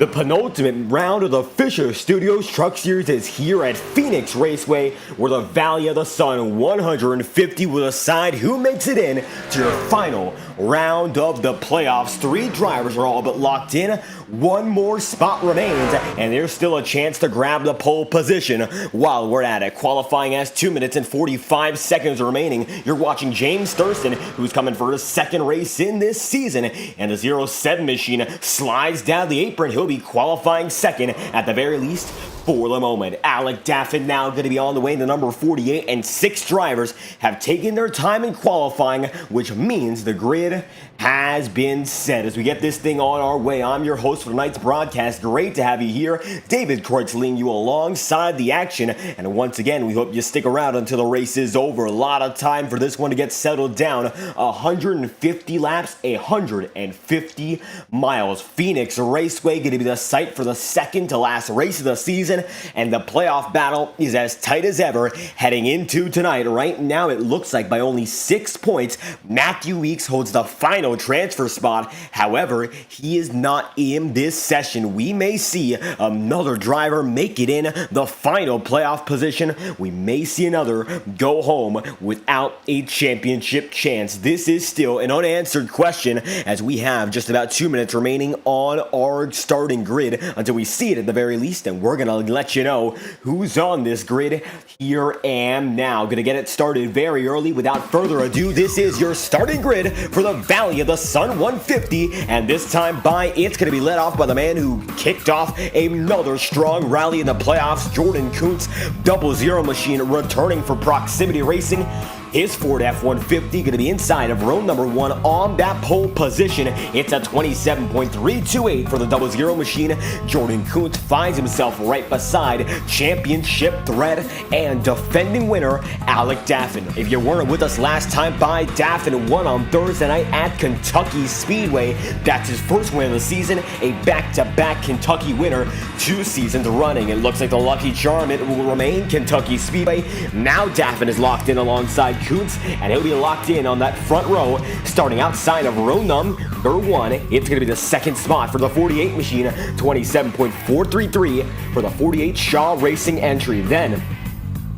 The penultimate round of the Fisher Studios Truck Series is here at Phoenix Raceway, where the Valley of the Sun 150 will decide who makes it in to your final round of the playoffs. 3 drivers are all but locked in. 1 more spot remains, and there's still a chance to grab the pole position while we're at it. Qualifying has 2 minutes and 45 seconds remaining. You're watching James Thurston, who's coming for his 2nd race in this season, and the 07 machine slides down the apron. He'll be qualifying 2nd at the very least for the moment. Alec Daffin now going to be on the way to number 48, and 6 drivers have taken their time in qualifying, which means the grid has been set. As we get this thing on our way, I'm your host for tonight's broadcast. Great to have you here. David Kreutz leading you alongside the action, and once again, we hope you stick around until the race is over. A lot of time for this one to get settled down. 150 laps, 150 miles. Phoenix Raceway going to be the site for the second to last race of the season, and the playoff battle is as tight as ever heading into tonight. Right now, it looks like by only 6 points, Matthew Weeks holds the final transfer spot. However, he is not in this session. We may see another driver make it in the final playoff position. We may see another go home without a championship chance. This is still an unanswered question, as we have just about 2 minutes remaining on our starting grid until we see it at the very least, and we're gonna let you know who's on this grid here and now. Gonna get it started very early. Without further ado, this is your starting grid for the Valley of the Sun 150, and this time it's gonna be led off by the man who kicked off another strong rally in the playoffs, Jordan Kuntz, 00 machine returning for Proximity Racing. His Ford F-150 going to be inside of row number 1 on that pole position. It's a 27.328 for the 00 machine. Jordan Kuntz finds himself right beside championship threat and defending winner Alec Daffin. If you weren't with us last time by, Daffin won on Thursday night at Kentucky Speedway. That's his first win of the season, a back-to-back Kentucky winner 2 seasons running. It looks like the lucky charm, it will remain Kentucky Speedway. Now Daffin is locked in alongside Kuntz, and he'll be locked in on that front row, starting outside of row number 1. It's going to be the 2nd spot for the 48 machine, 27.433 for the 48 Shaw Racing entry. Then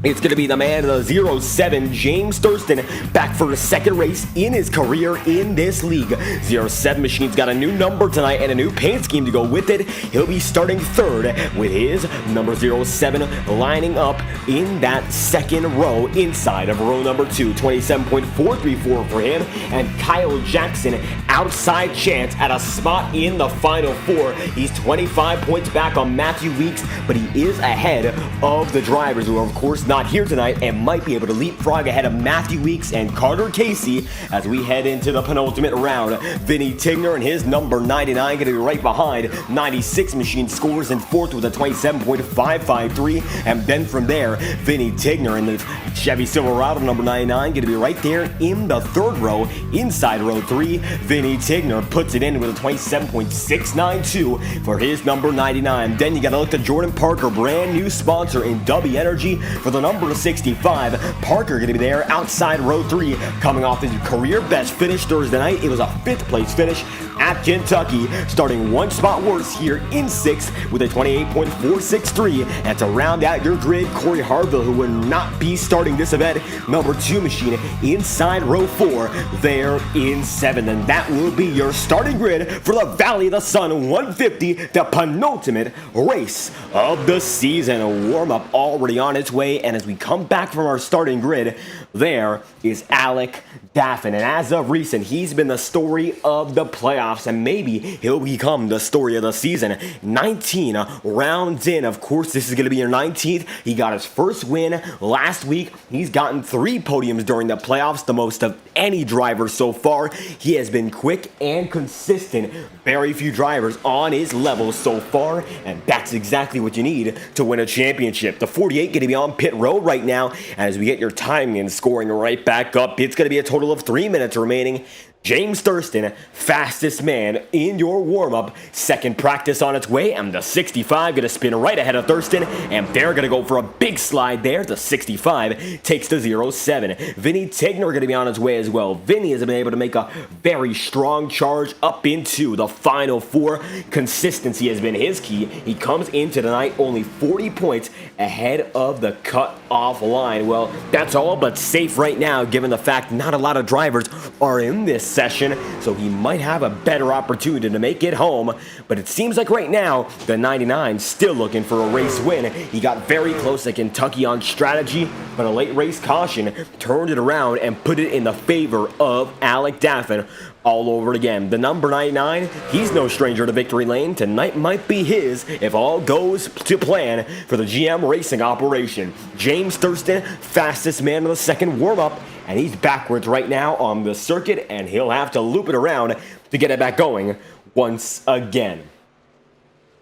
it's going to be the man of the 07, James Thurston, back for his 2nd race in his career in this league. 07 machine's got a new number tonight and a new paint scheme to go with it. He'll be starting 3rd with his number 07 lining up in that 2nd row inside of row number 2. 27.434 for him, and Kyle Jackson outside chance at a spot in the final 4. He's 25 points back on Matthew Weeks, but he is ahead of the drivers who are of course not here tonight and might be able to leapfrog ahead of Matthew Weeks and Carter Casey as we head into the penultimate round. Vinny Tigner and his number 99 going to be right behind. 96 machine scores in 4th with a 27.553, and then from there, Vinny Tigner and the Chevy Silverado number 99 going to be right there in the 3rd row inside row 3. Vinny Tigner puts it in with a 27.692 for his number 99. Then you got to look to Jordan Parker, brand new sponsor in W Energy, for the number 65. Parker going to be there outside row 3, coming off his career best finish Thursday night. It was a 5th place finish at Kentucky, starting 1 spot worse here in 6th with a 28.463. And to round out your grid, Corey Harville, who will not be starting this event, number 2 machine inside row 4 there in 7th. And that will be your starting grid for the Valley of the Sun 150, the penultimate race of the season. A warm-up already on its way, and as we come back from our starting grid, there is Alec Daffin. And as of recent, he's been the story of the playoffs, and maybe he'll become the story of the season. 19 rounds in. Of course, this is going to be your 19th. He got his first win last week. He's gotten 3 podiums during the playoffs, the most of any driver so far. He has been quick and consistent. Very few drivers on his level so far, and that's exactly what you need to win a championship. The 48 going to be on pit road right now, and as we get your timing and scoring right back up, it's going to be a total of 3 minutes remaining. James Thurston, fastest man in your warm-up. Second practice on its way, and the 65 going to spin right ahead of Thurston, and they're going to go for a big slide there. The 65 takes the 07. Vinny Tigner going to be on his way as well. Vinny has been able to make a very strong charge up into the Final Four. Consistency has been his key. He comes into the night only 40 points ahead of the cut-off line. Well, that's all but safe right now, given the fact not a lot of drivers are in this session, so he might have a better opportunity to make it home. But it seems like right now the 99 still looking for a race win. He got very close to Kentucky on strategy, but a late race caution turned it around and put it in the favor of Alec Daffin all over it again. The number 99, he's no stranger to victory lane. Tonight might be his if all goes to plan for the GM Racing operation. James Thurston, fastest man of the second warm-up, and he's backwards right now on the circuit, and he'll have to loop it around to get it back going once again.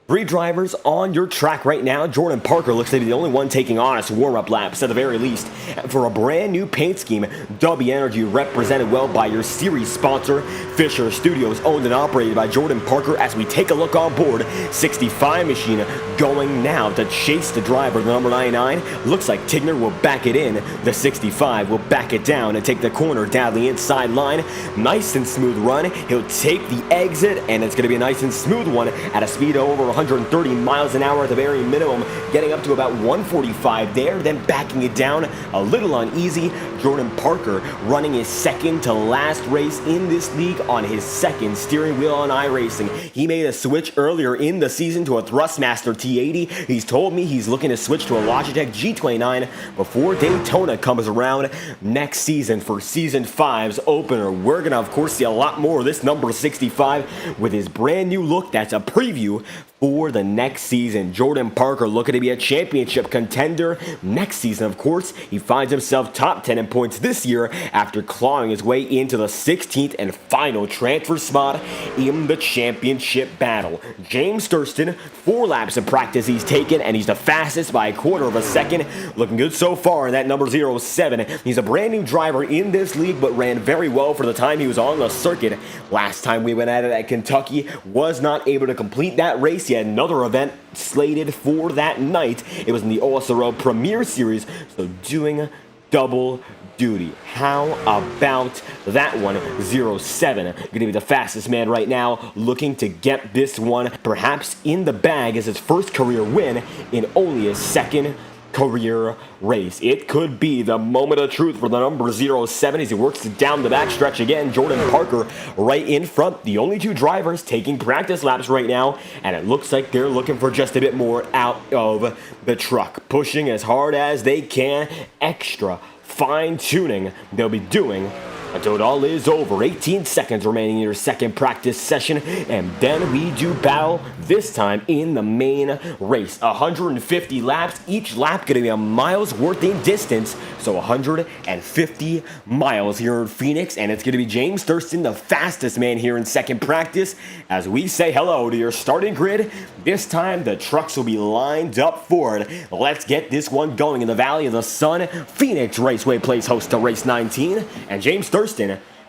Three drivers on your track right now. Jordan Parker looks to be the only one taking honest warm-up laps at the very least. For a brand new paint scheme, W Energy represented well by your series sponsor, Fisher Studios, owned and operated by Jordan Parker. As we take a look on board, 65 machine going now to chase the driver, the number 99. Looks like Tigner will back it in. The 65 will back it down and take the corner down the inside line. Nice and smooth run. He'll take the exit, and it's going to be a nice and smooth one at a speed of over 130 miles an hour at the very minimum, getting up to about 145 there, then backing it down a little uneasy. Jordan Parker running his second to last race in this league on his second steering wheel on iRacing. He made a switch earlier in the season to a Thrustmaster T80. He's told me he's looking to switch to a Logitech G29 before Daytona comes around next season for Season 5's opener. We're going to, of course, see a lot more of this number 65 with his brand new look. That's a preview for the next season. Jordan Parker looking to be a championship contender next season, of course. He finds himself top 10 in points this year after clawing his way into the 16th and final transfer spot in the championship battle. James Thurston, 4 laps of practice he's taken, and he's the fastest by a quarter of a second. Looking good so far in that number 07. He's a brand new driver in this league, but ran very well for the time he was on the circuit. Last time we went at it at Kentucky, was not able to complete that race. He had another event slated for that night. It was in the OSRO Premier Series, so doing double duty. How about that one? 07 going to be the fastest man right now, looking to get this one perhaps in the bag as his first career win in only his second career race. It could be the moment of truth for the number 07 as he works down the backstretch again. Jordan Parker right in front. The only 2 drivers taking practice laps right now, and it looks like they're looking for just a bit more out of the truck. Pushing as hard as they can. Extra fine-tuning they'll be doing until it all is over. 18 seconds remaining in your second practice session, and then we do battle, this time in the main race. 150 laps, each lap going to be a mile's worth in distance, so 150 miles here in Phoenix, and it's going to be James Thurston, the fastest man here in second practice, as we say hello to your starting grid. This time the trucks will be lined up for it. Let's get this one going in the Valley of the Sun. Phoenix Raceway plays host to race 19, and James Thurston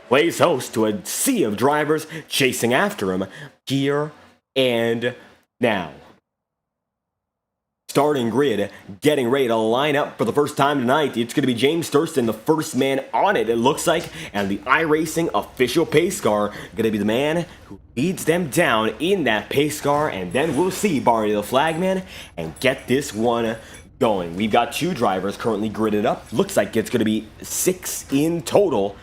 plays host to a sea of drivers chasing after him here and now. Starting grid, getting ready to line up for the first time tonight. It's going to be James Thurston, the first man on it looks like, and the iRacing official pace car going to be the man who leads them down in that pace car, and then we'll see Barney the flagman and get this one going. We've got 2 drivers currently gridded up. Looks like it's going to be 6 in total.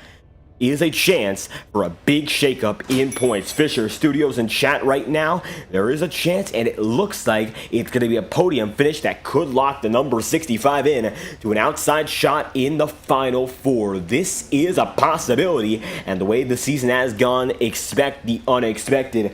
Is a chance for a big shakeup in points. Fisher Studios in chat right now. There is a chance, and it looks like it's going to be a podium finish that could lock the number 65 in to an outside shot in the Final Four. This is a possibility, and the way the season has gone, expect the unexpected.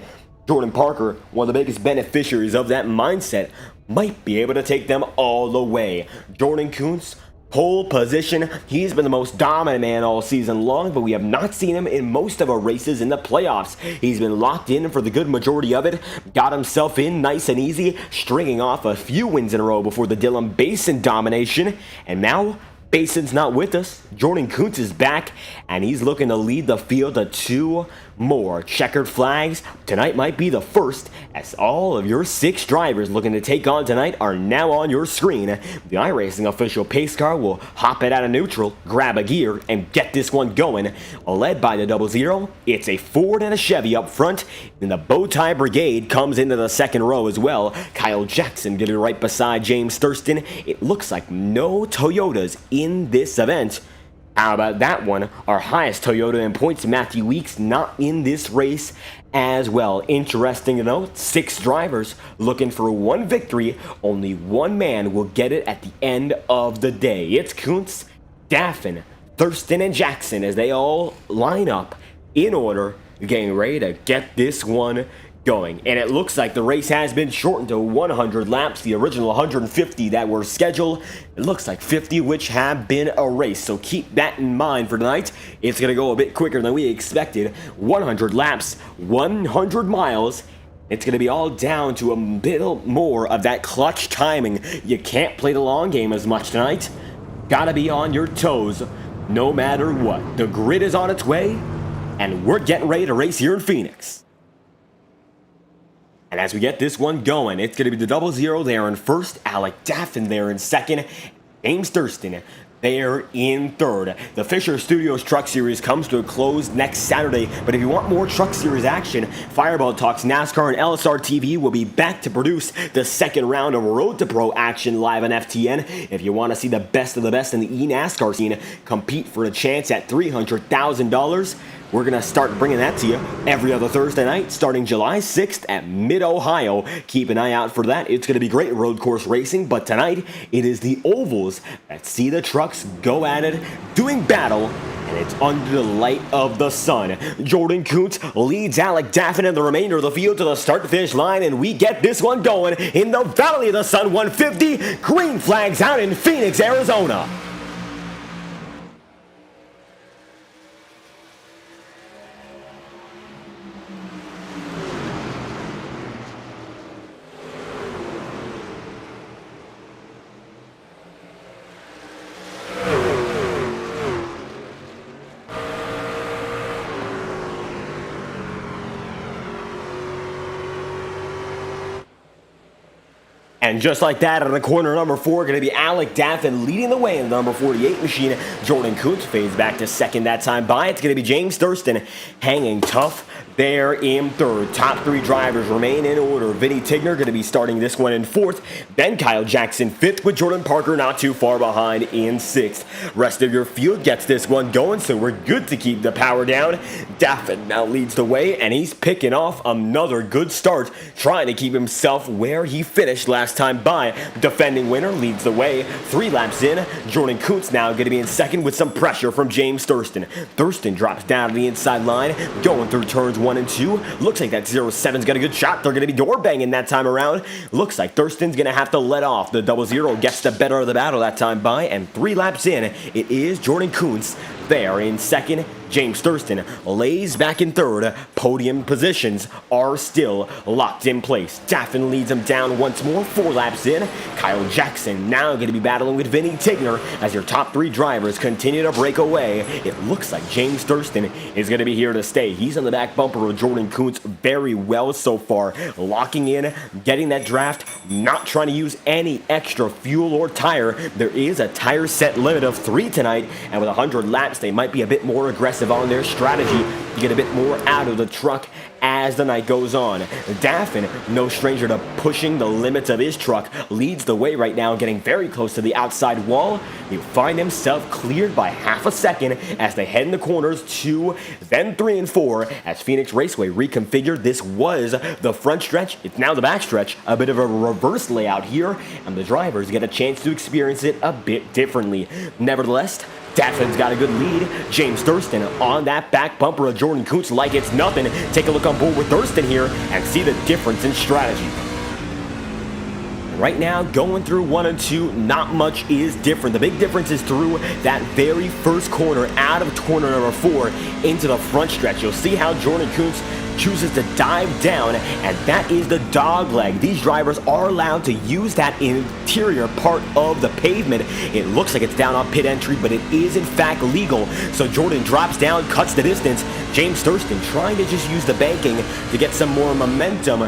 Jordan Parker, one of the biggest beneficiaries of that mindset, might be able to take them all the way. Jordan Kuntz, pole position. He's been the most dominant man all season long, but we have not seen him in most of our races in the playoffs. He's been locked in for the good majority of it, got himself in nice and easy, stringing off a few wins in a row before the Dillon Basin domination, and now Bason's not with us. Jordan Kuntz is back, and he's looking to lead the field to 2 more checkered flags. Tonight might be the first, as all of your 6 drivers looking to take on tonight are now on your screen. The iRacing official pace car will hop it out of neutral, grab a gear, and get this one going. Led by the 00, it's a Ford and a Chevy up front, and the Bowtie Brigade comes into the second row as well. Kyle Jackson getting right beside James Thurston. It looks like no Toyotas in this event. How about that one? Our highest Toyota in points, Matthew Weeks, not in this race as well. Interesting to note, 6 drivers looking for 1 victory. Only 1 man will get it at the end of the day. It's Kuntz, Daffin, Thurston, and Jackson as they all line up in order, getting ready to get this one going. And it looks like the race has been shortened to 100 laps. The original 150 that were scheduled, it looks like 50 which have been erased. So keep that in mind for tonight. It's going to go a bit quicker than we expected. 100 laps, 100 miles. It's going to be all down to a bit more of that clutch timing. You can't play the long game as much tonight. Gotta be on your toes no matter what. The grid is on its way, and we're getting ready to race here in Phoenix. And as we get this one going, it's going to be the 00 there in first, Alec Daffin there in second, James Thurston there in third. The Fisher Studios Truck Series comes to a close next Saturday, but if you want more Truck Series action, Fireball Talks NASCAR and LSR TV will be back to produce the second round of Road to Pro action live on FTN. If you want to see the best of the best in the eNASCAR scene compete for a chance at $300,000, we're going to start bringing that to you every other Thursday night starting July 6th at Mid-Ohio. Keep an eye out for that. It's going to be great road course racing, but tonight it is the ovals that see the trucks go at it, doing battle, and it's under the light of the sun. Jordan Kuntz leads Alec Daffin and the remainder of the field to the start-to-finish line, and we get this one going in the Valley of the Sun 150. Green flags out in Phoenix, Arizona. And just like that, on the corner number 4, going to be Alec Daffin leading the way in the number 48 machine. Jordan Kuntz fades back to second that time by. It's going to be James Thurston hanging tough there in third. Top 3 drivers remain in order. Vinny Tigner going to be starting this one in 4th. Then Kyle Jackson 5th with Jordan Parker not too far behind in 6th. Rest of your field gets this one going, so we're good to keep the power down. Daffin now leads the way, and he's picking off another good start, trying to keep himself where he finished last time by. Defending winner leads the way 3 laps in. Jordan Kuntz now going to be in second with some pressure from James Thurston. Thurston drops down to the inside line, going through turns 1 and 2. Looks like that 07's got a good shot. They're going to be door banging that time around. Looks like Thurston's going to have to let off. The 00 gets the better of the battle that time by, and 3 laps in, it is Jordan Kuntz there in second. James Thurston lays back in third. Podium positions are still locked in place. Daffin leads him down once more, 4 laps in. Kyle Jackson now going to be battling with Vinny Tigner as your top 3 drivers continue to break away. It looks like James Thurston is going to be here to stay. He's on the back bumper of Jordan Kuntz very well so far. Locking in, getting that draft, not trying to use any extra fuel or tire. There is a tire set limit of 3 tonight, and with 100 laps, they might be a bit more aggressive on their strategy to get a bit more out of the truck as the night goes on. Daffin, no stranger to pushing the limits of his truck, leads the way right now, getting very close to the outside wall. He'll find himself cleared by half a second as they head in the corners 2, then 3 and 4 as Phoenix Raceway reconfigured. This was the front stretch. It's now the back stretch. A bit of a reverse layout here, and the drivers get a chance to experience it a bit differently. Nevertheless, Daffin's got a good lead. James Thurston on that back bumper of Jordan Kuntz like it's nothing. Take a look on board with Thurston here and see the difference in strategy. Right now, going through 1 and 2, not much is different. The big difference is through that very first corner, out of corner number 4, into the front stretch. You'll see how Jordan Kuntz chooses to dive down, and that is the dog leg. These drivers are allowed to use that interior part of the pavement. It looks like it's down on pit entry, but it is in fact legal. So Jordan drops down, cuts the distance. James Thurston trying to just use the banking to get some more momentum.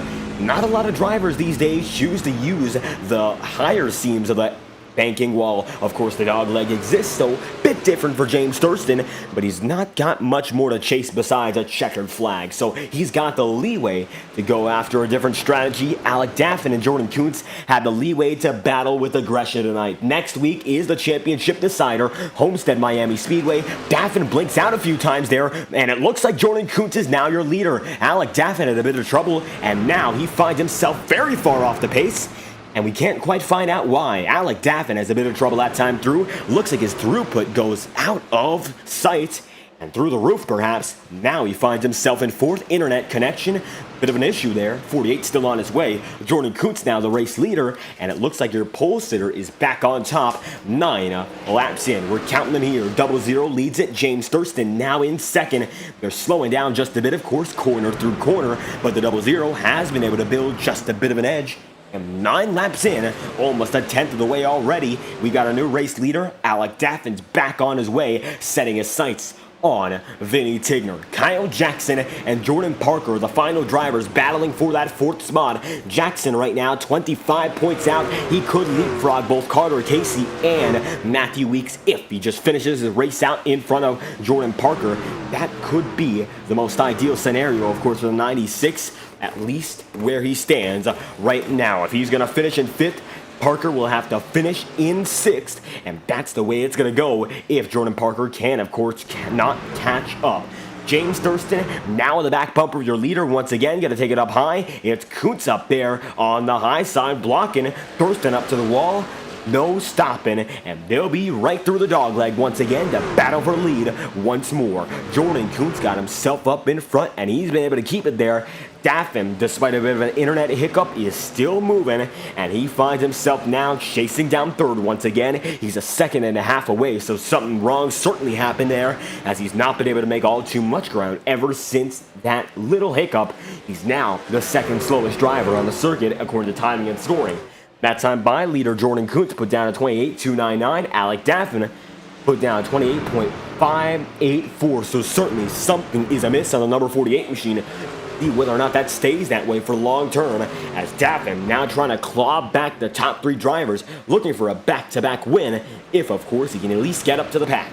Not a lot of drivers these days choose to use the higher seams of the banking, while of course the dog leg exists, so bit different for James Thurston, but he's not got much more to chase besides a checkered flag, so he's got the leeway to go after a different strategy. Alec Daffin and Jordan Kuntz have the leeway to battle with aggression tonight. Next week is the championship decider, Homestead Miami Speedway. Daffin blinks out a few times there, and it looks like Jordan Kuntz is now your leader. Alec Daffin had a bit of trouble, and now he finds himself very far off the pace, and we can't quite find out why. Alec Daffin has a bit of trouble that time through. Looks like his throughput goes out of sight and through the roof perhaps. Now he finds himself in fourth. Internet connection, bit of an issue there. 48 still on his way. Jordan Kuntz now the race leader, and it looks like your pole sitter is back on top. 9 laps in. We're counting them here. 00 leads it. James Thurston now in second. They're slowing down just a bit, of course, corner through corner, but the 00 has been able to build just a bit of an edge. And 9 laps in, almost a tenth of the way already, we got a new race leader. Alec Daffin's back on his way, setting his sights on Vinny Tigner. Kyle Jackson and Jordan Parker, the final drivers, battling for that fourth spot. Jackson right now 25 points out. He could leapfrog both Carter Casey and Matthew Weeks if he just finishes his race out in front of Jordan Parker. That could be the most ideal scenario, of course, for the 96, at least where he stands right now. If he's going to finish in 5th, Parker will have to finish in 6th, and that's the way it's going to go if Jordan Parker cannot catch up. James Thurston now in the back bumper, your leader once again, going to take it up high. It's Kuntz up there on the high side blocking. Thurston up to the wall. No stopping, and they'll be right through the dogleg once again to battle for lead once more. Jordan Kuntz got himself up in front, and he's been able to keep it there. Daffin, despite a bit of an internet hiccup, is still moving, and he finds himself now chasing down 3rd once again. He's a 2.5 away, so something wrong certainly happened there, as he's not been able to make all too much ground ever since that little hiccup. He's now the 2nd slowest driver on the circuit according to timing and scoring. That time by leader Jordan Kuntz put down a 28.299. Alec Daffin put down a 28.584. So certainly something is amiss on the number 48 machine. See whether or not that stays that way for long term, as Daffin now trying to claw back the top 3 drivers, looking for a back-to-back win, if of course he can at least get up to the pack.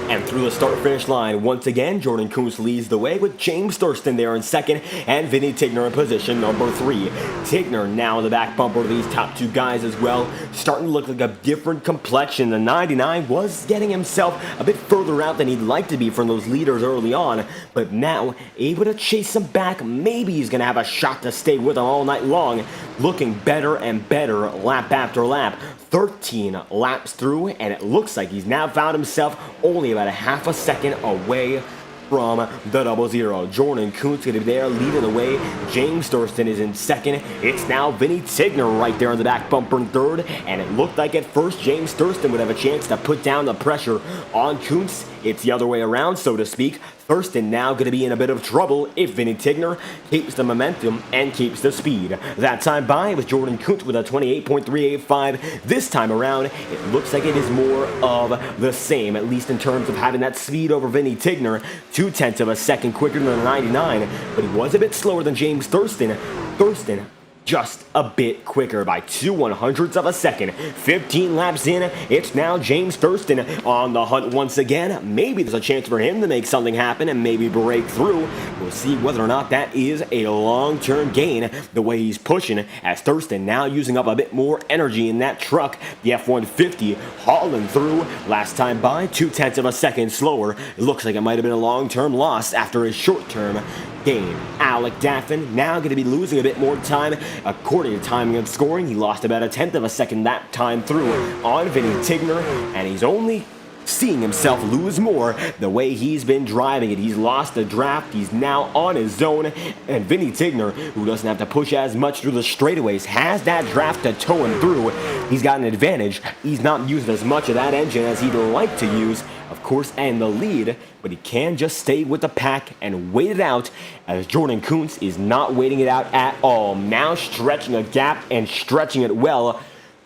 And through the start-finish line, once again, Jordan Kuntz leads the way with James Thurston there in 2nd and Vinny Tigner in position number 3. Tigner now in the back bumper of these top 2 guys as well, starting to look like a different complexion. The 99 was getting himself a bit further out than he'd like to be from those leaders early on, but now able to chase him back. Maybe he's going to have a shot to stay with him all night long, looking better and better lap after lap. 13 laps through, and it looks like he's now found himself only about a half a second away from the 00. Jordan Kuntz going to be there leading the way. James Thurston is in 2nd. It's now Vinny Tigner right there in the back bumper in 3rd, and it looked like at first James Thurston would have a chance to put down the pressure on Kuntz. It's the other way around, so to speak. Thurston now going to be in a bit of trouble if Vinny Tigner keeps the momentum and keeps the speed. That time by with Jordan Kuntz with a 28.385. This time around, it looks like it is more of the same, at least in terms of having that speed over Vinny Tigner. 0.2 of a second quicker than the 99, but he was a bit slower than James Thurston. Thurston just a bit quicker by 0.02 of a second. 15 laps in, it's now James Thurston on the hunt once again. Maybe there's a chance for him to make something happen and maybe break through. We'll see whether or not that is a long-term gain, the way he's pushing, as Thurston now using up a bit more energy in that truck. The F-150 hauling through. Last time by, 0.2 of a second slower. It looks like it might have been a long-term loss after his short-term gain. Alec Daffin now going to be losing a bit more time. According to timing and scoring, he lost about a 1/10 of a second that time through on Vinny Tigner, and he's only seeing himself lose more the way he's been driving it. He's lost the draft, he's now on his own, and Vinny Tigner, who doesn't have to push as much through the straightaways, has that draft to tow him through. He's got an advantage. He's not using as much of that engine as he'd like to use, of course, and the lead, but he can just stay with the pack and wait it out, as Jordan Kuntz is not waiting it out at all. Now stretching a gap and stretching it well.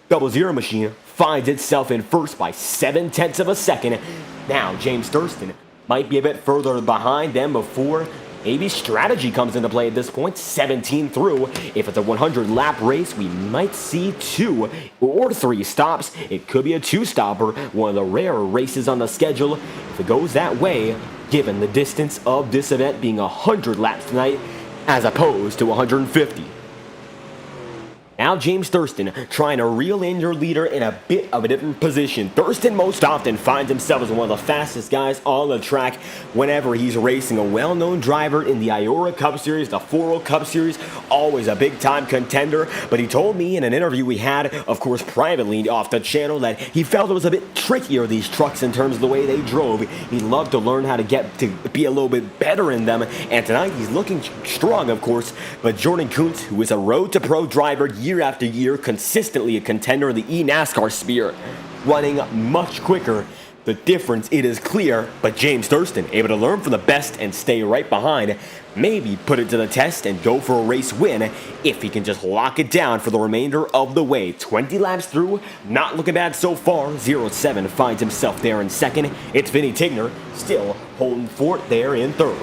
00 machine finds itself in first by 7/10 of a second. Now James Thurston might be a bit further behind them before maybe strategy comes into play at this point. 17 through. If it's a 100-lap race, we might see 2 or 3 stops. It could be a 2-stopper, one of the rarer races on the schedule. If it goes that way, given the distance of this event being 100 laps tonight, as opposed to 150. Now James Thurston trying to reel in your leader in a bit of a different position. Thurston most often finds himself as one of the fastest guys on the track whenever he's racing. A well-known driver in the Iora Cup Series, the 4 Cup Series, always a big-time contender. But he told me in an interview we had, of course privately off the channel, that he felt it was a bit trickier, these trucks, in terms of the way they drove. He'd love to learn how to get to be a little bit better in them. And tonight he's looking strong, of course. But Jordan Kuntz, who is a road-to-pro driver year after year, consistently a contender in the NASCAR sphere, running much quicker. The difference, it is clear, but James Thurston able to learn from the best and stay right behind. Maybe put it to the test and go for a race win if he can just lock it down for the remainder of the way. 20 laps through, not looking bad so far. 07 finds himself there in second. It's Vinny Tigner still holding fort there in third.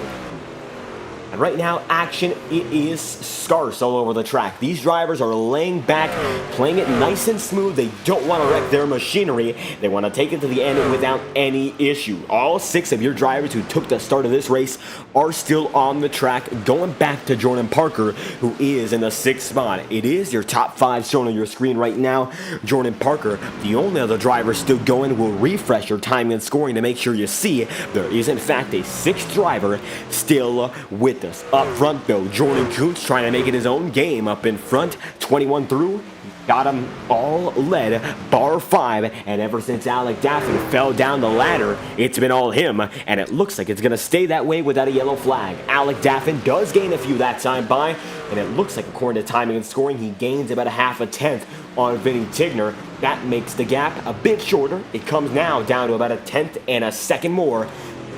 And right now, action, it is scarce all over the track. These drivers are laying back, playing it nice and smooth. They don't want to wreck their machinery. They want to take it to the end without any issue. All 6 of your drivers who took the start of this race are still on the track, going back to Jordan Parker, who is in the 6th spot. It is your top 5 shown on your screen right now. Jordan Parker, the only other driver still going. Will refresh your timing and scoring to make sure you see there is in fact a 6th driver still with us. Up front though, Jordan Kuntz trying to make it his own game up in front. 21 through, got him all led, bar 5, and ever since Alec Daffin fell down the ladder, it's been all him, and it looks like it's going to stay that way without a yellow flag. Alec Daffin does gain a few that time by, and it looks like according to timing and scoring, he gains about a half a tenth on Vinny Tigner. That makes the gap a bit shorter. It comes now down to about a tenth and a second more.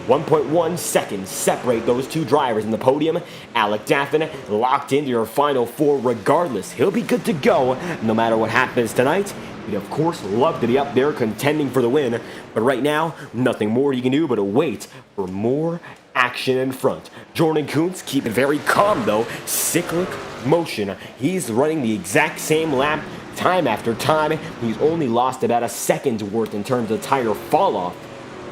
1.1 seconds separate those 2 drivers in the podium. Alec Daffin locked into your final 4 regardless. He'll be good to go no matter what happens tonight. He'd of course love to be up there contending for the win, but right now, nothing more you can do but wait for more action in front. Jordan Kuntz keeping very calm though. Cyclic motion. He's running the exact same lap time after time. He's only lost about a second's worth in terms of tire fall off.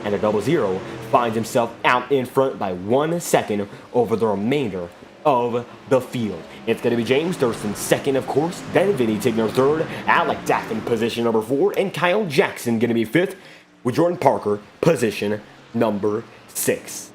And a 00 finds himself out in front by 1 second over the remainder of the field. It's going to be James Thurston second, of course, then Vinny Tigner third, Alec Daffin position number 4, and Kyle Jackson going to be 5th, with Jordan Parker position number 6.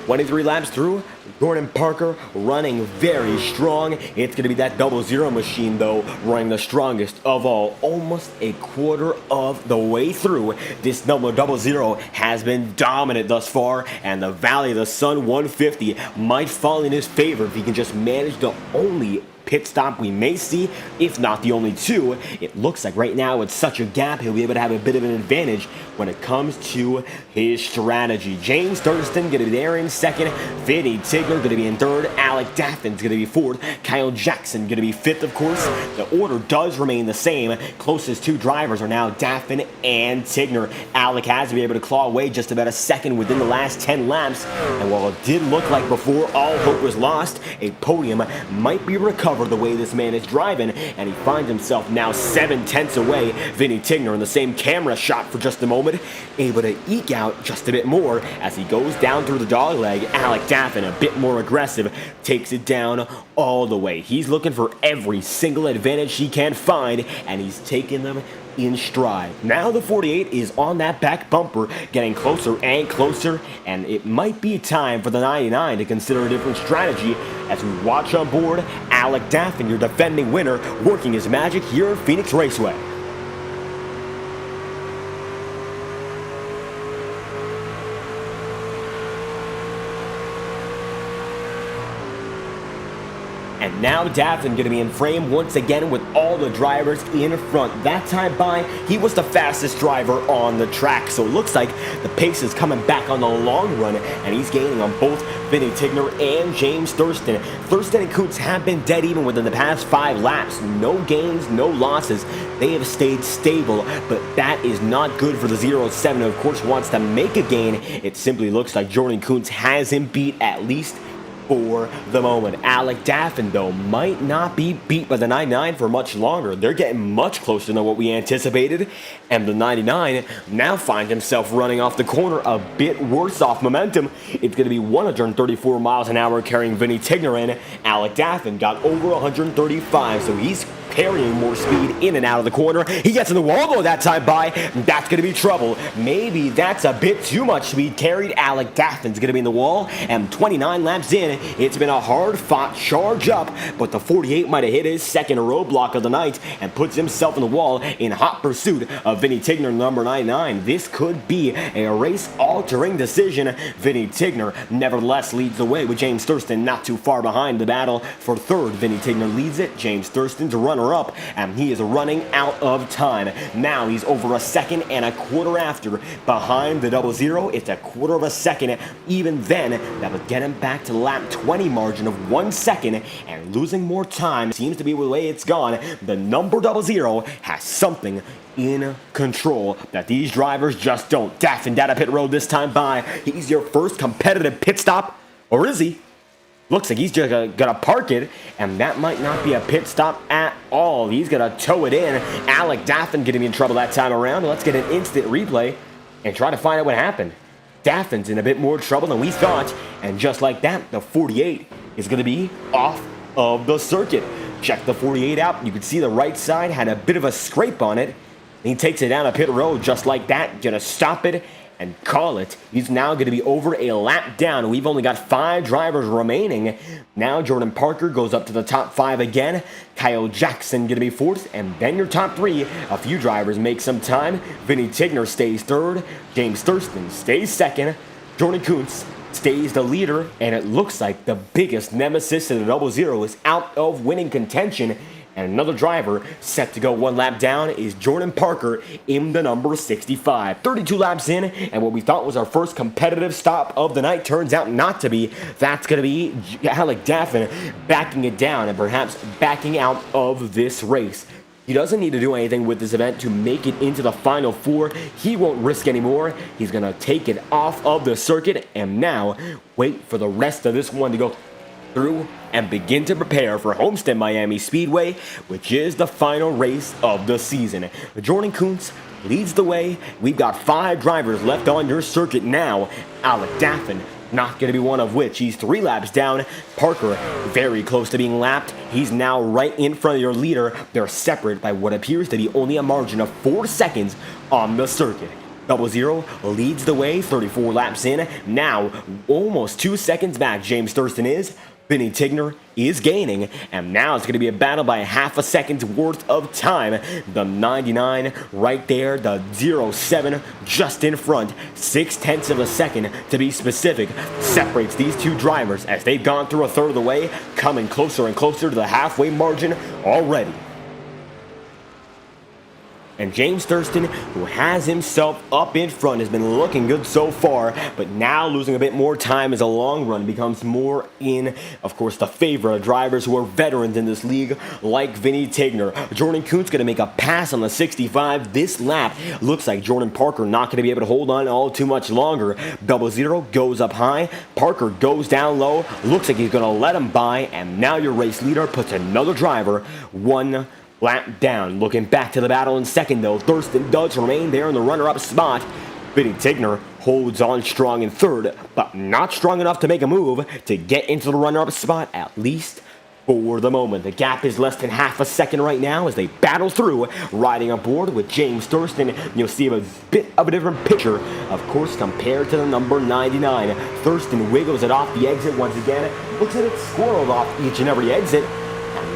23 laps through, Jordan Parker running very strong. It's going to be that 00 machine, though, running the strongest of all. Almost a quarter of the way through, this number 00 has been dominant thus far, and the Valley of the Sun 150 might fall in his favor if he can just manage the only pit stop we may see, if not the only 2. It looks like right now it's such a gap, he'll be able to have a bit of an advantage when it comes to his strategy. James Thurston going to be there in second, Vinny Tigner going to be in third, Alec Daffin's going to be fourth, Kyle Jackson going to be 5th, of course. The order does remain the same. Closest 2 drivers are now Daffin and Tigner. Alec has to be able to claw away just about a second within the last 10 laps, and while it did look like before all hope was lost, a podium might be recovered the way this man is driving, and he finds himself now 7/10 away. Vinny Tigner in the same camera shot for just a moment, able to eke out just a bit more as he goes down through the dogleg. Alec Daffin, a bit more aggressive, takes it down all the way. He's looking for every single advantage he can find, and he's taking them in stride. Now the 48 is on that back bumper, getting closer and closer, and it might be time for the 99 to consider a different strategy as we watch on board Alec Daffin, your defending winner, working his magic here at Phoenix Raceway. now Davin going to be in frame once again with all the drivers in front. That time by, he was the fastest driver on the track. So it looks like the pace is coming back on the long run, and he's gaining on both Vinny Tigner and James Thurston. Thurston and Kuntz have been dead even within the past 5 laps. No gains, no losses. They have stayed stable, but that is not good for the 0-7, who of course wants to make a gain. It simply looks like Jordan Kuntz has him beat, at least for the moment. Alec Daffin, though, might not be beat by the 99 for much longer. They're getting much closer than what we anticipated, and the 99 now finds himself running off the corner a bit worse off momentum. It's going to be 134 miles an hour carrying Vinny Tigner in. Alec Daffin got over 135, so he's carrying more speed in and out of the corner. He gets in the wall, though, that time by. That's going to be trouble. Maybe that's a bit too much speed carried. Alec Daffin's going to be in the wall, and 29 laps in, it's been a hard-fought charge up, but the 48 might have hit his second roadblock of the night and puts himself in the wall in hot pursuit of Vinny Tigner, number 99. This could be a race-altering decision. Vinny Tigner nevertheless leads the way with James Thurston not too far behind. The battle for third. Vinny Tigner leads it. James Thurston's runner-up, and he is running out of time. Now he's over a second and a quarter after. Behind the 00, it's a quarter of a second. Even then, that would get him back to lap 20 margin of 1 second, and losing more time seems to be the way it's gone. The number 00 has something in control that these drivers just don't. Daffin down a pit road this time by. He's your first competitive pit stop, or is he? Looks like he's just gonna park it, and that might not be a pit stop at all. He's gonna tow it in. Alec Daffin getting in trouble that time around. Let's get an instant replay and try to find out what happened. Daffin's in a bit more trouble than we thought, and just like that, the 48 is gonna be off of the circuit. Check the 48 out. You can see the right side had a bit of a scrape on it. He takes it down a pit road just like that. Gonna stop it and call it. He's now going to be over a lap down. We've only got 5 drivers remaining. Now Jordan Parker goes up to the top 5 again. Kyle Jackson going to be 4th, and then your top 3. A few drivers make some time. Vinny Tigner stays 3rd. James Thurston stays 2nd. Jordan Kuntz stays the leader, and it looks like the biggest nemesis in the 00 is out of winning contention. And another driver set to go 1 lap down is Jordan Parker in the number 65. 32 laps in, and what we thought was our first competitive stop of the night turns out not to be. That's going to be Alec Daffin backing it down and perhaps backing out of this race. He doesn't need to do anything with this event to make it into the Final 4. He won't risk anymore. He's going to take it off of the circuit and now wait for the rest of this one to go through and begin to prepare for Homestead Miami Speedway, which is the final race of the season. Jordan Kuntz leads the way. We've got 5 drivers left on your circuit now. Alec Daffin, not going to be one of which. He's 3 laps down. Parker, very close to being lapped. He's now right in front of your leader. They're separate by what appears to be only a margin of 4 seconds on the circuit. 00 leads the way, 34 laps in. Now, almost 2 seconds back, James Thurston is. Vinny Tigner is gaining, and now it's going to be a battle by half a second's worth of time. The 99 right there, the 07 just in front, 0.6 of a second to be specific, separates these 2 drivers as they've gone through a third of the way, coming closer and closer to the halfway margin already. And James Thurston, who has himself up in front, has been looking good so far, but now losing a bit more time as a long run becomes more in, of course, the favor of drivers who are veterans in this league, like Vinny Tigner. Jordan Kuntz going to make a pass on the 65 this lap. Looks like Jordan Parker not going to be able to hold on all too much longer. 00 goes up high. Parker goes down low. Looks like he's going to let him by, and now your race leader puts another driver 1 lap down. Looking back to the battle in second, though, Thurston does remain there in the runner-up spot. Vinny Tigner holds on strong in third, but not strong enough to make a move to get into the runner-up spot, at least for the moment. The gap is less than half a second right now as they battle through, riding aboard with James Thurston. You'll see a bit of a different picture, of course, compared to the number 99. Thurston wiggles it off the exit once again. Looks like it's squirreled off each and every exit.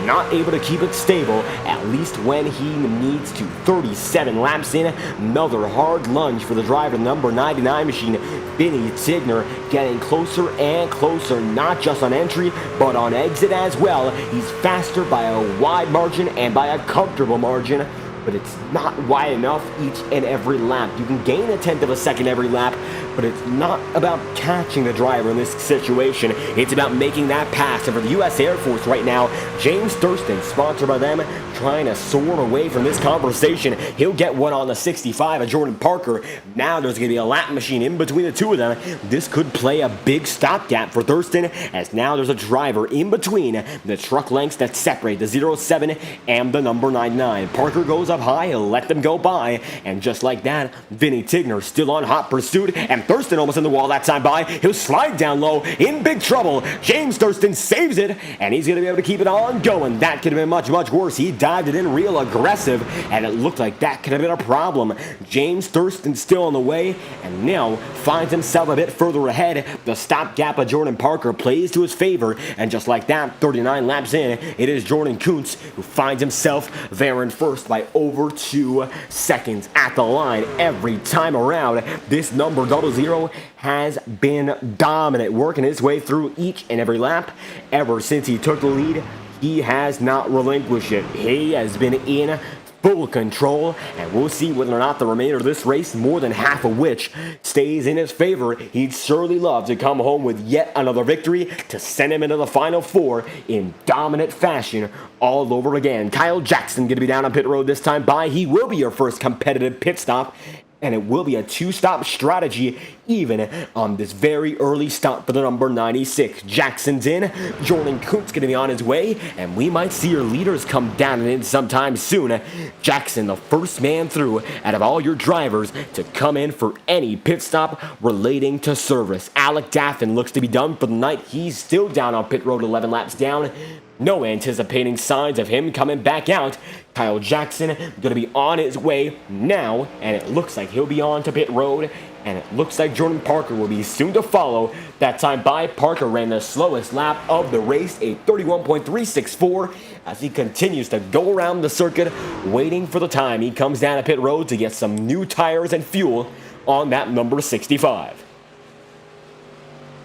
not able to keep it stable, at least when he needs to. 37 laps in, another hard lunge for the driver, number 99 machine, Vinny Tigner, getting closer and closer, not just on entry, but on exit as well. He's faster by a wide margin and by a comfortable margin, but it's not wide enough each and every lap. You can gain a tenth of a second every lap, but it's not about catching the driver in this situation. It's about making that pass. And for the U.S. Air Force right now, James Thurston, sponsored by them, trying to soar away from this conversation. He'll get one on the 65 of Jordan Parker. Now there's going to be a lap machine in between the two of them. This could play a big stopgap for Thurston, as now there's a driver in between the truck lengths that separate the 07 and the number 99. Parker goes up high, he'll let them go by, and just like that, Vinny Tigner still on hot pursuit, and Thurston almost in the wall that time by. He'll slide down low, in big trouble. James Thurston saves it, and he's going to be able to keep it on going. That could have been much, much worse. He dived it in real aggressive, and it looked like that could have been a problem. James Thurston still on the way, and now finds himself a bit further ahead. The stopgap of Jordan Parker plays to his favor, and just like that, 39 laps in, it is Jordan Kuntz who finds himself there in first by over 2 seconds at the line every time around. This number 00 has been dominant, working his way through each and every lap ever since he took the lead. He has not relinquished it. He has been in full control, and we'll see whether or not the remainder of this race, more than half of which stays in his favor. He'd surely love to come home with yet another victory to send him into the Final Four in dominant fashion all over again. Kyle Jackson going to be down on pit road this time by. He will be your first competitive pit stop, and it will be a 2-stop strategy even on this very early stop for the number 96. Jackson's in, Jordan Kuntz going to be on his way, and we might see your leaders come down and in sometime soon. Jackson, the first man through out of all your drivers to come in for any pit stop relating to service. Alec Daffin looks to be done for the night. He's still down on pit road, 11 laps down. No anticipating signs of him coming back out. Kyle Jackson going to be on his way now, and it looks like he'll be on to pit road, and it looks like Jordan Parker will be soon to follow. That time by, Parker ran the slowest lap of the race, a 31.364, as he continues to go around the circuit waiting for the time he comes down to pit road to get some new tires and fuel on that number 65.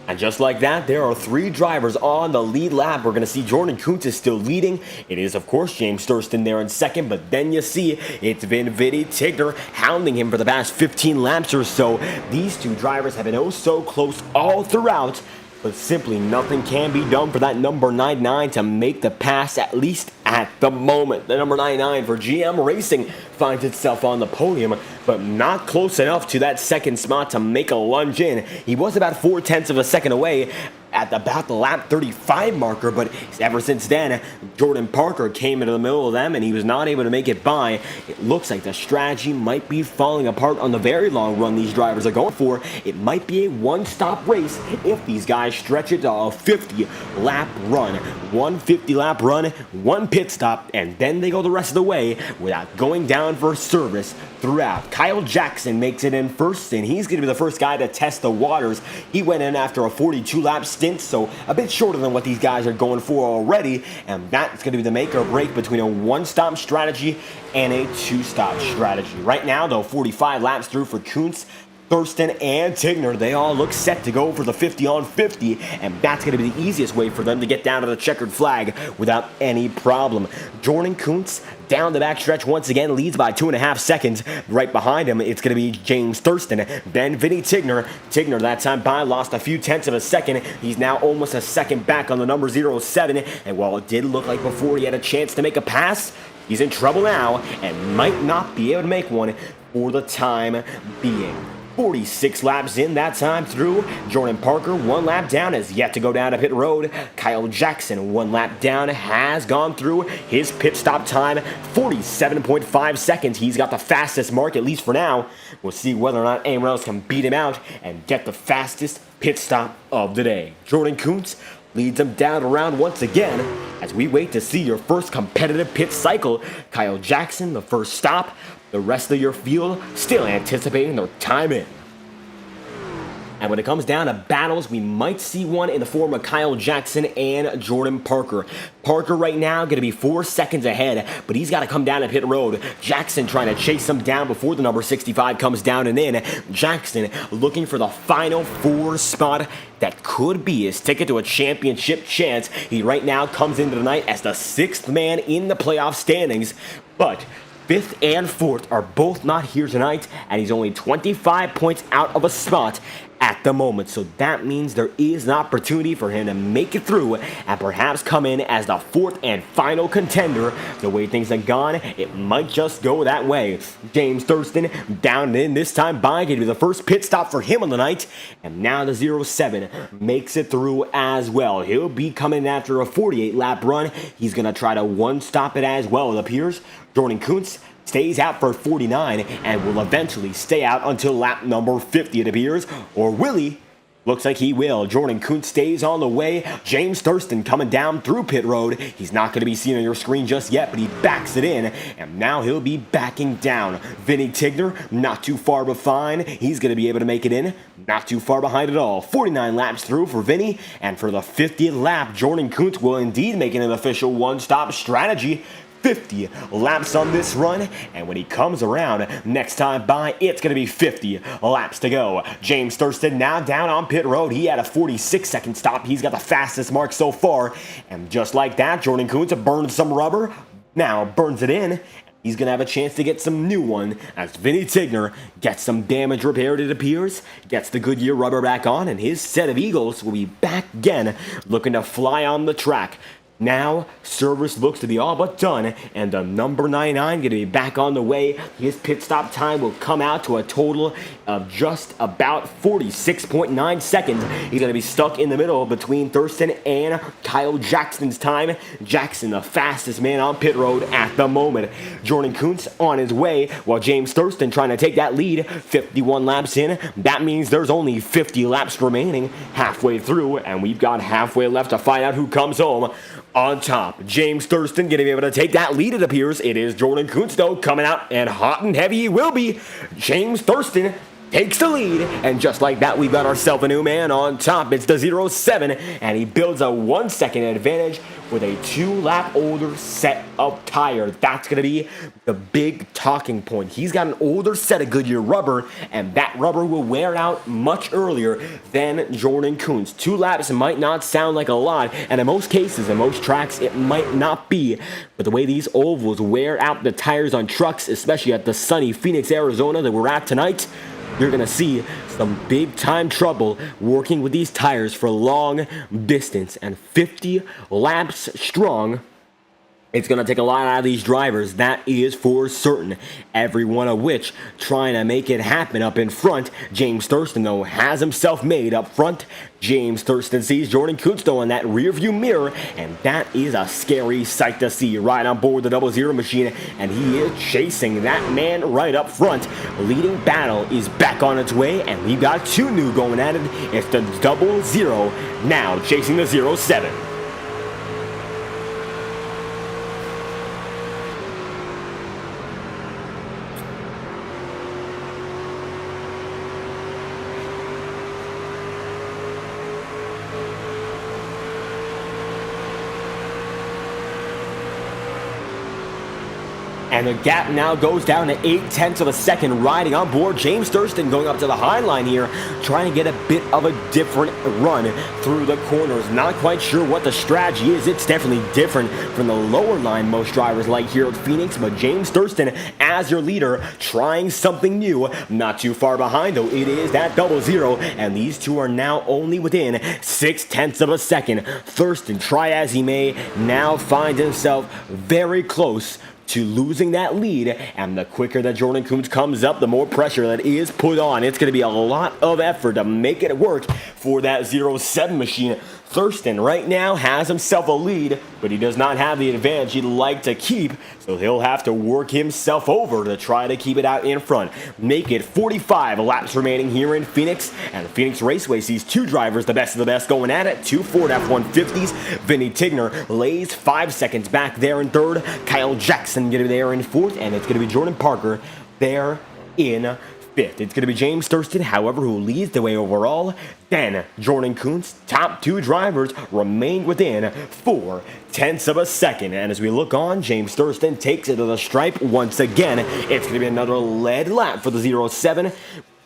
And just like that, there are 3 drivers on the lead lap. We're going to see Jordan Kuntz is still leading. It is, of course, James Thurston there in second, but then you see it's been Vinny Tigner hounding him for the past 15 laps or so. These 2 drivers have been oh so close all throughout, but simply nothing can be done for that number 99 to make the pass, at least at the moment. The number 99 for GM Racing finds itself on the podium, but not close enough to that second spot to make a lunge in. He was about 0.4 of a second away at about the lap 35 marker, but ever since then, Jordan Parker came into the middle of them and he was not able to make it by. It looks like the strategy might be falling apart on the very long run these drivers are going for. It might be a one-stop race if these guys stretch it to a 50-lap run. 150-lap run, 1 pit stop, and then they go the rest of the way without going down for service throughout. Kyle Jackson makes it in first, and he's going to be the first guy to test the waters. He went in after a 42-lap stint, so a bit shorter than what these guys are going for already, and that's going to be the make or break between a one-stop strategy and a 2-stop strategy. Right now, though, 45 laps through for Kuntz, Thurston, and Tigner. They all look set to go for the 50 on 50, and that's going to be the easiest way for them to get down to the checkered flag without any problem. Jordan Kuntz down the backstretch once again, leads by 2.5 seconds. Right behind him, it's going to be James Thurston, then Vinny Tigner. Tigner that time by lost a few tenths of a second. He's now almost a second back on the number 07, and while it did look like before he had a chance to make a pass, he's in trouble now and might not be able to make one for the time being. 46 laps in that time through. Jordan Parker, 1 lap down, has yet to go down to pit road. Kyle Jackson, 1 lap down, has gone through his pit stop time, 47.5 seconds. He's got the fastest mark, at least for now. We'll see whether or not anyone else can beat him out and get the fastest pit stop of the day. Jordan Kuntz leads him down around once again as we wait to see your first competitive pit cycle. Kyle Jackson, the first stop. The rest of your field still anticipating their time in. And when it comes down to battles, we might see one in the form of Kyle Jackson and Jordan Parker. Parker right now going to be 4 seconds ahead, but he's got to come down to pit road. Jackson trying to chase him down before the number 65 comes down and in. Jackson looking for the final 4 spot that could be his ticket to a championship chance. He right now comes into the night as the 6th man in the playoff standings, but 5th and 4th are both not here tonight, and he's only 25 points out of a spot at the moment. So that means there is an opportunity for him to make it through and perhaps come in as the 4th and final contender. The way things have gone, it might just go that way. James Thurston down and in this time by, going to be the first pit stop for him on the night. And now the 07 makes it through as well. He'll be coming after a 48 lap run. He's going to try to one-stop it as well, it appears. Jordan Kuntz stays out for 49 and will eventually stay out until lap number 50, it appears. Or will he? Looks like he will. Jordan Kuntz stays on the way. James Thurston coming down through pit road. He's not going to be seen on your screen just yet, but he backs it in, and now he'll be backing down. Vinny Tigner, not too far behind. He's going to be able to make it in. Not too far behind at all. 49 laps through for Vinny, and for the 50th lap, Jordan Kuntz will indeed make it an official one-stop strategy. 50 laps on this run, and when he comes around next time by, it's going to be 50 laps to go. James Thurston now down on pit road. He had a 46-second stop. He's got the fastest mark so far, and just like that, Jordan Kuntz burned some rubber, now burns it in. He's going to have a chance to get some new one as Vinny Tigner gets some damage repaired, it appears, gets the Goodyear rubber back on, and his set of Eagles will be back again, looking to fly on the track. Now, service looks to be all but done, and the number 99 going to be back on the way. His pit stop time will come out to a total of just about 46.9 seconds. He's going to be stuck in the middle between Thurston and Kyle Jackson's time. Jackson, the fastest man on pit road at the moment. Jordan Kuntz on his way, while James Thurston trying to take that lead. 51 laps in. That means there's only 50 laps remaining halfway through, and we've got halfway left to find out who comes home on top. James Thurston going to be able to take that lead, it appears. It is Jordan Kuntz, though, coming out, and hot and heavy he will be. James Thurston takes the lead, and just like that, we've got ourselves a new man on top. It's the 07, and he builds a 1 second advantage with a 2-lap older set of tires. That's going to be the big talking point. He's got an older set of Goodyear rubber, and that rubber will wear out much earlier than Jordan Kuntz. 2 laps might not sound like a lot, and in most cases, in most tracks, it might not be. But the way these ovals wear out the tires on trucks, especially at the sunny Phoenix, Arizona that we're at tonight, you're going to see some big-time trouble working with these tires for long distance. And 50 laps strong, it's going to take a lot out of these drivers, that is for certain. Every one of which trying to make it happen up in front. James Thurston, though, has himself made up front. James Thurston sees Jordan Kuntz, though, in that rearview mirror, and that is a scary sight to see right on board the 00 machine, and he is chasing that man right up front. Leading battle is back on its way, and we've got 2 new going at it. It's the 00 now chasing the 07. And the gap now goes down to 0.8 of a second, riding on board. James Thurston going up to the high line here, trying to get a bit of a different run through the corners. Not quite sure what the strategy is. It's definitely different from the lower line most drivers like here at Phoenix, but James Thurston as your leader, trying something new. Not too far behind, though. It is that 00, and these two are now only within 0.6 of a second. Thurston, try as he may, now finds himself very close to losing that lead, and the quicker that Jordan Kuntz comes up, the more pressure that is put on. It's going to be a lot of effort to make it work for that 07 machine. Thurston right now has himself a lead, but he does not have the advantage he'd like to keep, so he'll have to work himself over to try to keep it out in front. Make it 45 laps remaining here in Phoenix, and Phoenix Raceway sees 2 drivers, the best of the best, going at it. 2 Ford F-150s. Vinny Tigner lays 5 seconds back there in 3rd. Kyle Jackson getting there in 4th, and it's going to be Jordan Parker there in fifth, it's going to be James Thurston, however, who leads the way overall. Then Jordan Kuntz, top two drivers, remain within 0.4 of a second. And as we look on, James Thurston takes it to the stripe once again. It's going to be another lead lap for the 07.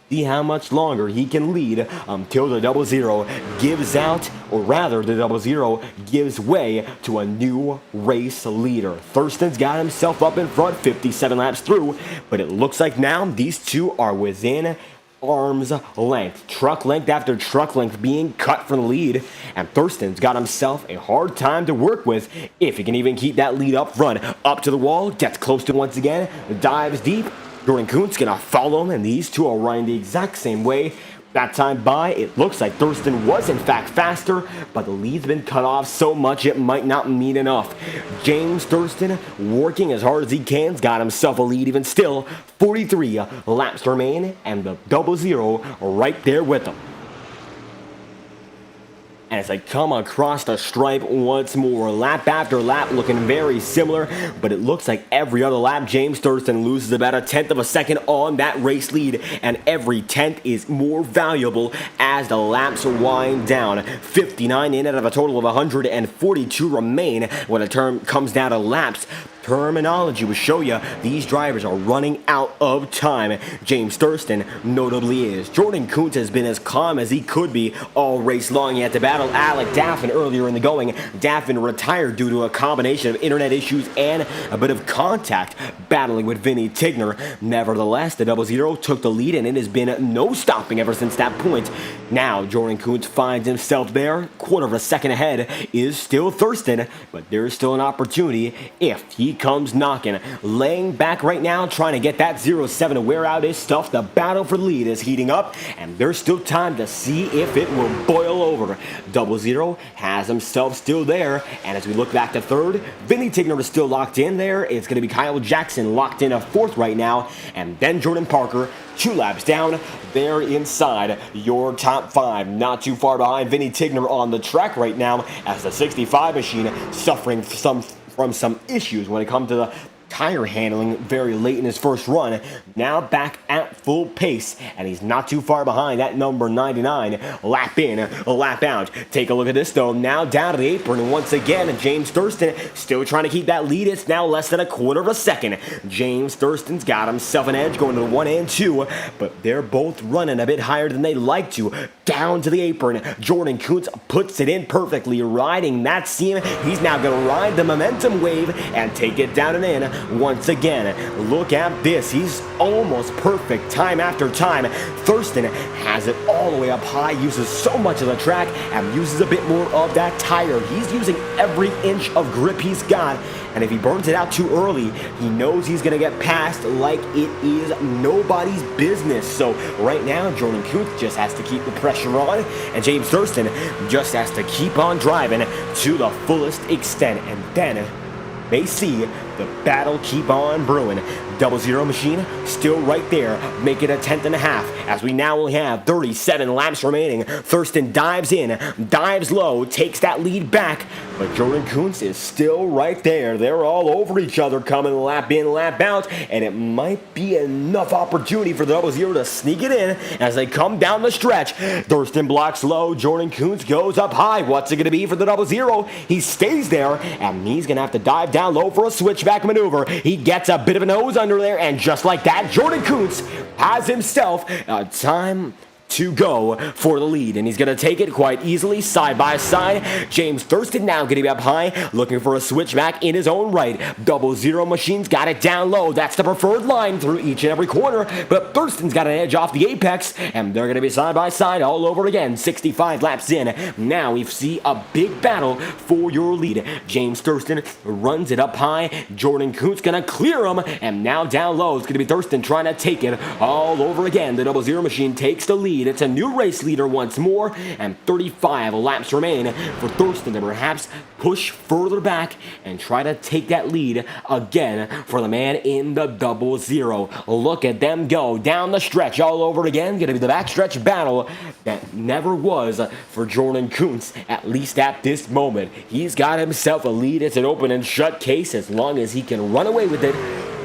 See how much longer he can lead until the 00 gives out, or rather the 00 gives way to a new race leader. Thurston's got himself up in front 57 laps through, but it looks like now these two are within arm's length. Truck length after truck length being cut from the lead, and Thurston's got himself a hard time to work with if he can even keep that lead up front. Up to the wall, gets close to it once again, dives deep. Jordan Kuntz gonna follow him, and these two are running the exact same way. That time by, it looks like Thurston was in fact faster, but the lead's been cut off so much it might not mean enough. James Thurston, working as hard as he can, got himself a lead even still. 43 laps remain, and the 00 right there with him. And as I come across the stripe once more, lap after lap looking very similar, but it looks like every other lap James Thurston loses about 1/10 of a second on that race lead, and every 10th is more valuable as the laps wind down. 59 in out of a total of 142 remain when the term comes down to laps. Terminology will show you these drivers are running out of time. James Thurston notably is. Jordan Kuntz has been as calm as he could be all race long. He had to battle Alec Daffin earlier in the going. Daffin retired due to a combination of internet issues and a bit of contact battling with Vinny Tigner. Nevertheless, the 00 took the lead, and it has been no stopping ever since that point. Now Jordan Kuntz finds himself there. Quarter of a second ahead is still Thurston, but there's still an opportunity if he comes knocking. Laying back right now, trying to get that 07 to wear out his stuff. The battle for the lead is heating up, and there's still time to see if it will boil over. 00 has himself still there, and as we look back to third, Vinny Tigner is still locked in there. It's going to be Kyle Jackson locked in a fourth right now, and then Jordan Parker 2 laps down. They're inside your top 5. Not too far behind Vinny Tigner on the track right now, as the 65 machine suffering from some issues when it comes to the tire handling very late in his first run. Now back at full pace, and he's not too far behind that number 99. Lap in, lap out. Take a look at this though. Now down to the apron, and once again, James Thurston still trying to keep that lead. It's now less than 1/4 of a second. James Thurston's got himself an edge going to the 1 and 2, but they're both running a bit higher than they'd like to. Down to the apron, Jordan Kuntz puts it in perfectly, riding that seam. He's now going to ride the momentum wave and take it down and in. Once again, look at this. He's almost perfect time after time. Thurston has it all the way up high, uses so much of the track, and uses a bit more of that tire. He's using every inch of grip he's got, and if he burns it out too early, he knows he's going to get passed like it is nobody's business. So right now, Jordan Kuntz just has to keep the pressure on, and James Thurston just has to keep on driving to the fullest extent, and then they see the battle keep on brewing. 00 machine still right there, make it 1/10 and a half, as we now only have 37 laps remaining. Thurston dives in, dives low, takes that lead back, but Jordan Kuntz is still right there. They're all over each other, coming lap in, lap out, and it might be enough opportunity for the 00 to sneak it in as they come down the stretch. Thurston blocks low, Jordan Kuntz goes up high. What's it going to be for the 00? He stays there, and he's going to have to dive down low for a switchback maneuver. He gets a bit of a nose under there, and just like that, Jordan Kuntz has himself a time to go for the lead, and he's going to take it quite easily side by side. James Thurston now getting up high, looking for a switchback in his own right. 00 machine's got it down low. That's the preferred line through each and every corner, but Thurston's got an edge off the apex, and they're going to be side by side all over again. 65 laps in. Now we see a big battle for your lead. James Thurston runs it up high. Jordan Kuntz going to clear him, and now down low it's going to be Thurston trying to take it all over again. The 00 machine takes the lead. It's a new race leader once more, and 35 laps remain for Thurston to perhaps push further back and try to take that lead again for the man in the 00. Look at them go down the stretch all over again. Going to be the backstretch battle that never was for Jordan Kuntz, at least at this moment. He's got himself a lead. It's an open and shut case as long as he can run away with it.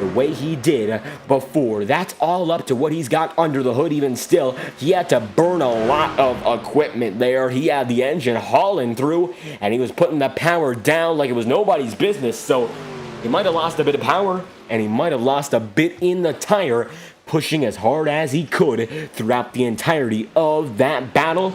the way he did before. That's all up to what he's got under the hood. Even still, he had to burn a lot of equipment there. He had the engine hauling through, and he was putting the power down like it was nobody's business. So he might have lost a bit of power, and he might have lost a bit in the tire, pushing as hard as he could throughout the entirety of that battle.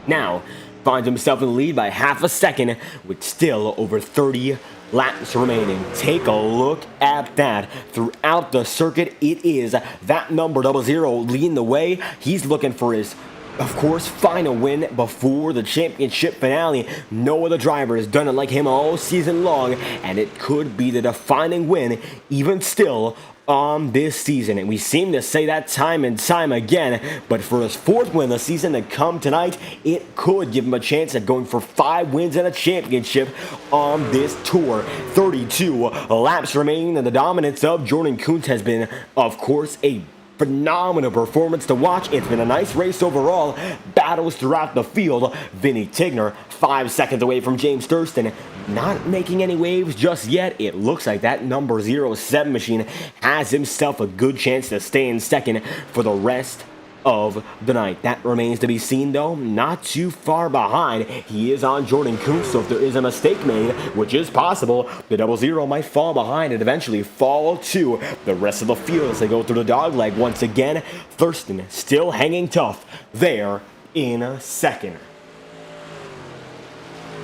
Now, finds himself in the lead by half a second with still over 30 laps remaining. Take a look at that. Throughout the circuit, it is that number 00 leading the way. He's looking for his, of course, final win before the championship finale. No other driver has done it like him all season long, and it could be the defining win even still on this season. And we seem to say that time and time again, but for his 4th win of the season to come tonight, it could give him a chance at going for 5 wins and a championship on this tour. 32 laps remaining, and the dominance of Jordan Kuntz has been, of course, a phenomenal performance to watch. It's been a nice race overall. Battles throughout the field. Vinny Tigner 5 seconds away from James Thurston, not making any waves just yet. It looks like that number 07 machine has himself a good chance to stay in second for the rest of the night. That remains to be seen, though. Not too far behind. He is on Jordan Kuntz, so if there is a mistake made, which is possible, the 00 might fall behind and eventually fall to the rest of the field as they go through the dogleg once again. Thurston still hanging tough there in second.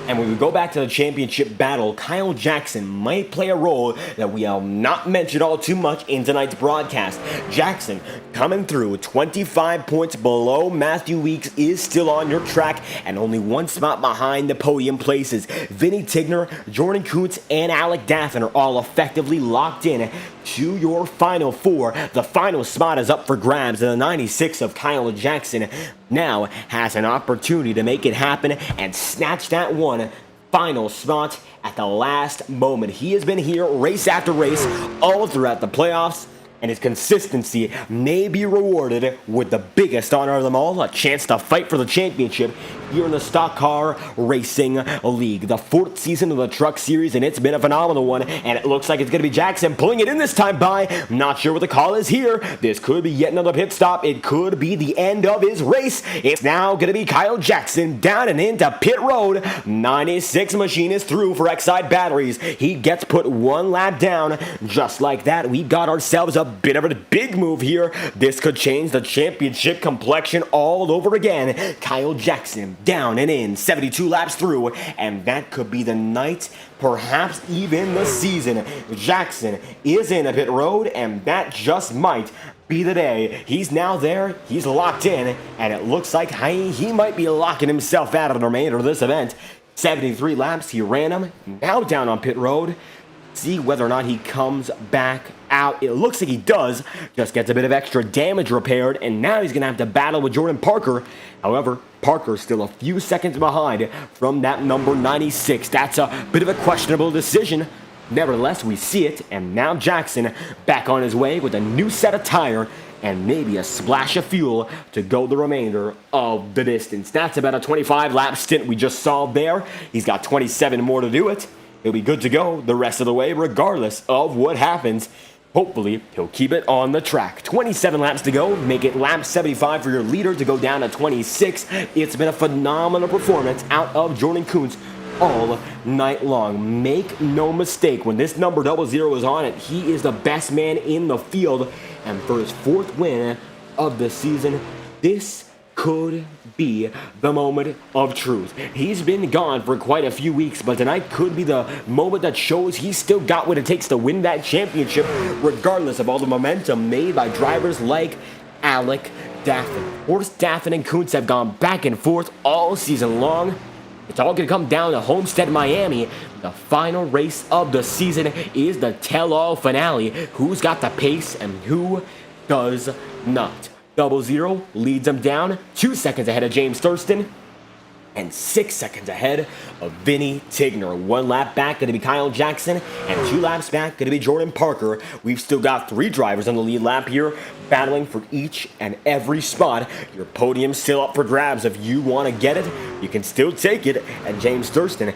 And when we go back to the championship battle, Kyle Jackson might play a role that we have not mentioned all too much in tonight's broadcast. Jackson coming through 25 points below Matthew Weeks is still on your track and only 1 spot behind the podium places. Vinny Tigner, Jordan Kuntz, and Alec Daffin are all effectively locked in to your final 4. The final spot is up for grabs, and the 96 of Kyle Jackson now has an opportunity to make it happen and snatch that one final spot at the last moment. He has been here race after race all throughout the playoffs, and his consistency may be rewarded with the biggest honor of them all, a chance to fight for the championship here in the Stock Car Racing League. The 4th season of the Truck Series, and it's been a phenomenal one, and it looks like it's going to be Jackson pulling it in this time by. Not sure what the call is here. This could be yet another pit stop. It could be the end of his race. It's now going to be Kyle Jackson down and into pit road. 96 machine is through for Exide batteries. He gets put 1 lap down. Just like that, we got ourselves a bit of a big move here. This could change the championship complexion all over again. Kyle Jackson down and in, 72 laps through, and that could be the night, perhaps even the season. Jackson is in a pit road, and that just might be the day. He's now there, he's locked in, and it looks like he might be locking himself out of the remainder of this event. 73 laps, he ran them, now down on pit road. See whether or not he comes back out. It looks like he does. Just gets a bit of extra damage repaired, and now he's going to have to battle with Jordan Parker. However, Parker's still a few seconds behind from that number 96. That's a bit of a questionable decision. Nevertheless, we see it, and now Jackson back on his way with a new set of tire and maybe a splash of fuel to go the remainder of the distance. That's about a 25-lap stint we just saw there. He's got 27 more to do it. He'll be good to go the rest of the way regardless of what happens. Hopefully, he'll keep it on the track. 27 laps to go. Make it lap 75 for your leader to go down to 26. It's been a phenomenal performance out of Jordan Kuntz all night long. Make no mistake, when this number 00 is on it, he is the best man in the field. And for his 4th win of the season, this could be the moment of truth. He's been gone for quite a few weeks, but tonight could be the moment that shows he's still got what it takes to win that championship, regardless of all the momentum made by drivers like Alec Daffin. Of course, Daffin and Kuntz have gone back and forth all season long. It's all going to come down to Homestead, Miami. The final race of the season is the tell-all finale. Who's got the pace and who does not? 00 leads him down 2 seconds ahead of James Thurston and 6 seconds ahead of Vinny Tigner. 1 lap back, going to be Kyle Jackson, and 2 laps back, going to be Jordan Parker. We've still got 3 drivers on the lead lap here, battling for each and every spot. Your podium's still up for grabs. If you want to get it, you can still take it. And James Thurston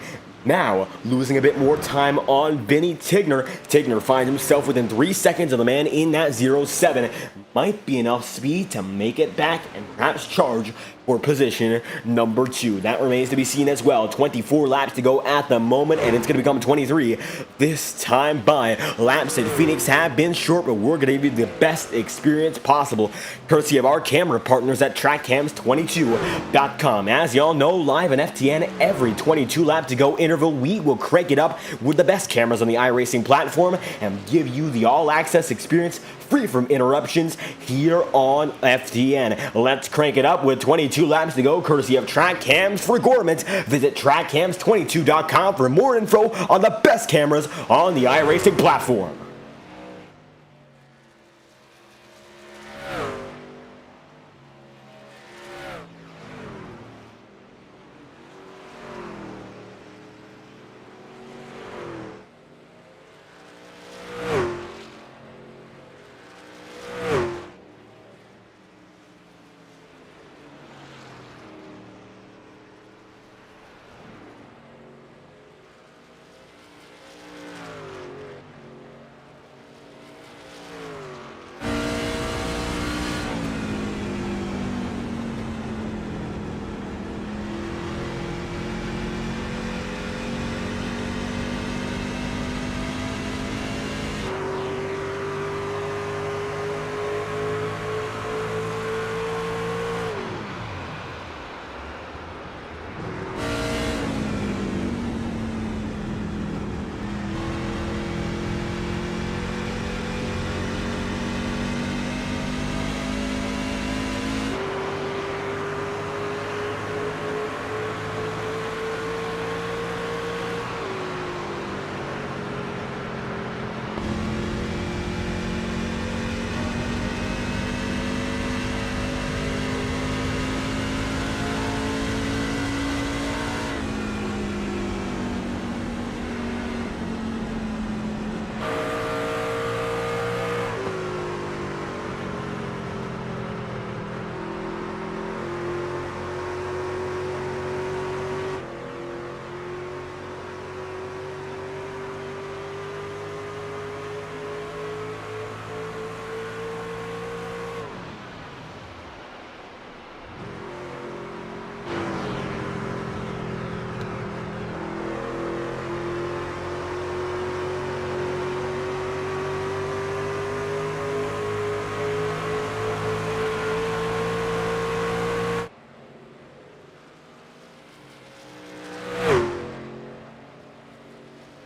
Now, losing a bit more time on Vinny Tigner. Tigner finds himself within 3 seconds of the man in that 07. Might be enough speed to make it back and perhaps charge for position number 2. That remains to be seen as well. 24 laps to go at the moment, and it's going to become 23 this time by. Laps at Phoenix have been short, but we're going to give you the best experience possible, courtesy of our camera partners at TrackCams22.com. As y'all know, live on FTN, every 22 lap to go interval, we will crank it up with the best cameras on the iRacing platform and give you the all-access experience free from interruptions here on FTN. Let's crank it up with 22 laps to go, courtesy of Track Cams for Gourmets. Visit TrackCams22.com for more info on the best cameras on the iRacing platform.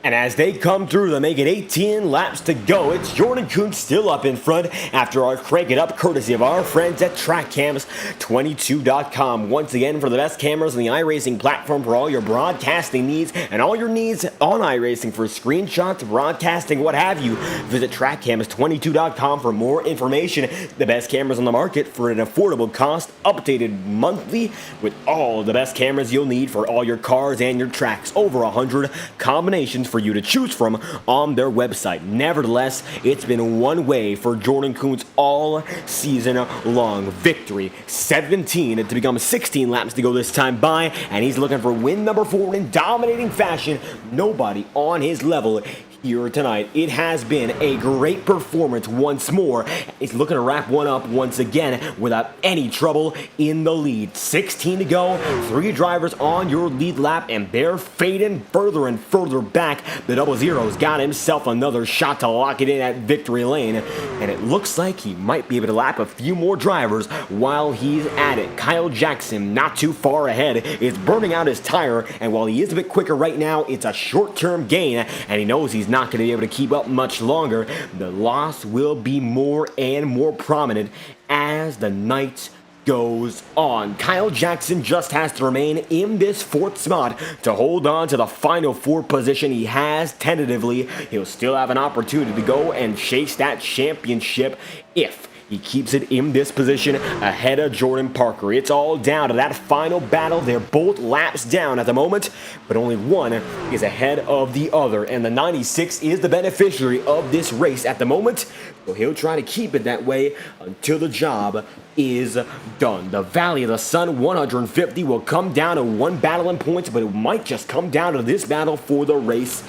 And as they come through to make it 18 laps to go, it's Jordan Kuhn still up in front after our crank it up courtesy of our friends at TrackCams22.com. Once again, for the best cameras on the iRacing platform for all your broadcasting needs and all your needs on iRacing for screenshots, broadcasting, what have you, visit TrackCams22.com for more information. The best cameras on the market for an affordable cost, updated monthly with all the best cameras you'll need for all your cars and your tracks. Over 100 combinations for you to choose from on their website. Nevertheless, it's been one way for Jordan Kuhn's all season long victory. 17 to become 16 laps to go this time by, and he's looking for win number 4 in dominating fashion. Nobody on his level here tonight. It has been a great performance once more. He's looking to wrap one up once again without any trouble in the lead. 16 to go, 3 drivers on your lead lap, and they're fading further and further back. The double zero's got himself another shot to lock it in at victory lane, and it looks like he might be able to lap a few more drivers while he's at it. Kyle Jackson, not too far ahead, is burning out his tire, and while he is a bit quicker right now, it's a short-term gain, and he knows he's not going to be able to keep up much longer. The loss will be more and more prominent as the night goes on. Kyle Jackson just has to remain in this 4th spot to hold on to the final 4 position he has tentatively. He'll still have an opportunity to go and chase that championship if He keeps it in this position ahead of Jordan Parker. It's all down to that final battle. They're both laps down at the moment, but only one is ahead of the other. And the 96 is the beneficiary of this race at the moment. So he'll try to keep it that way until the job is done. The Valley of the Sun 150 will come down to one battle in points, but it might just come down to this battle for the race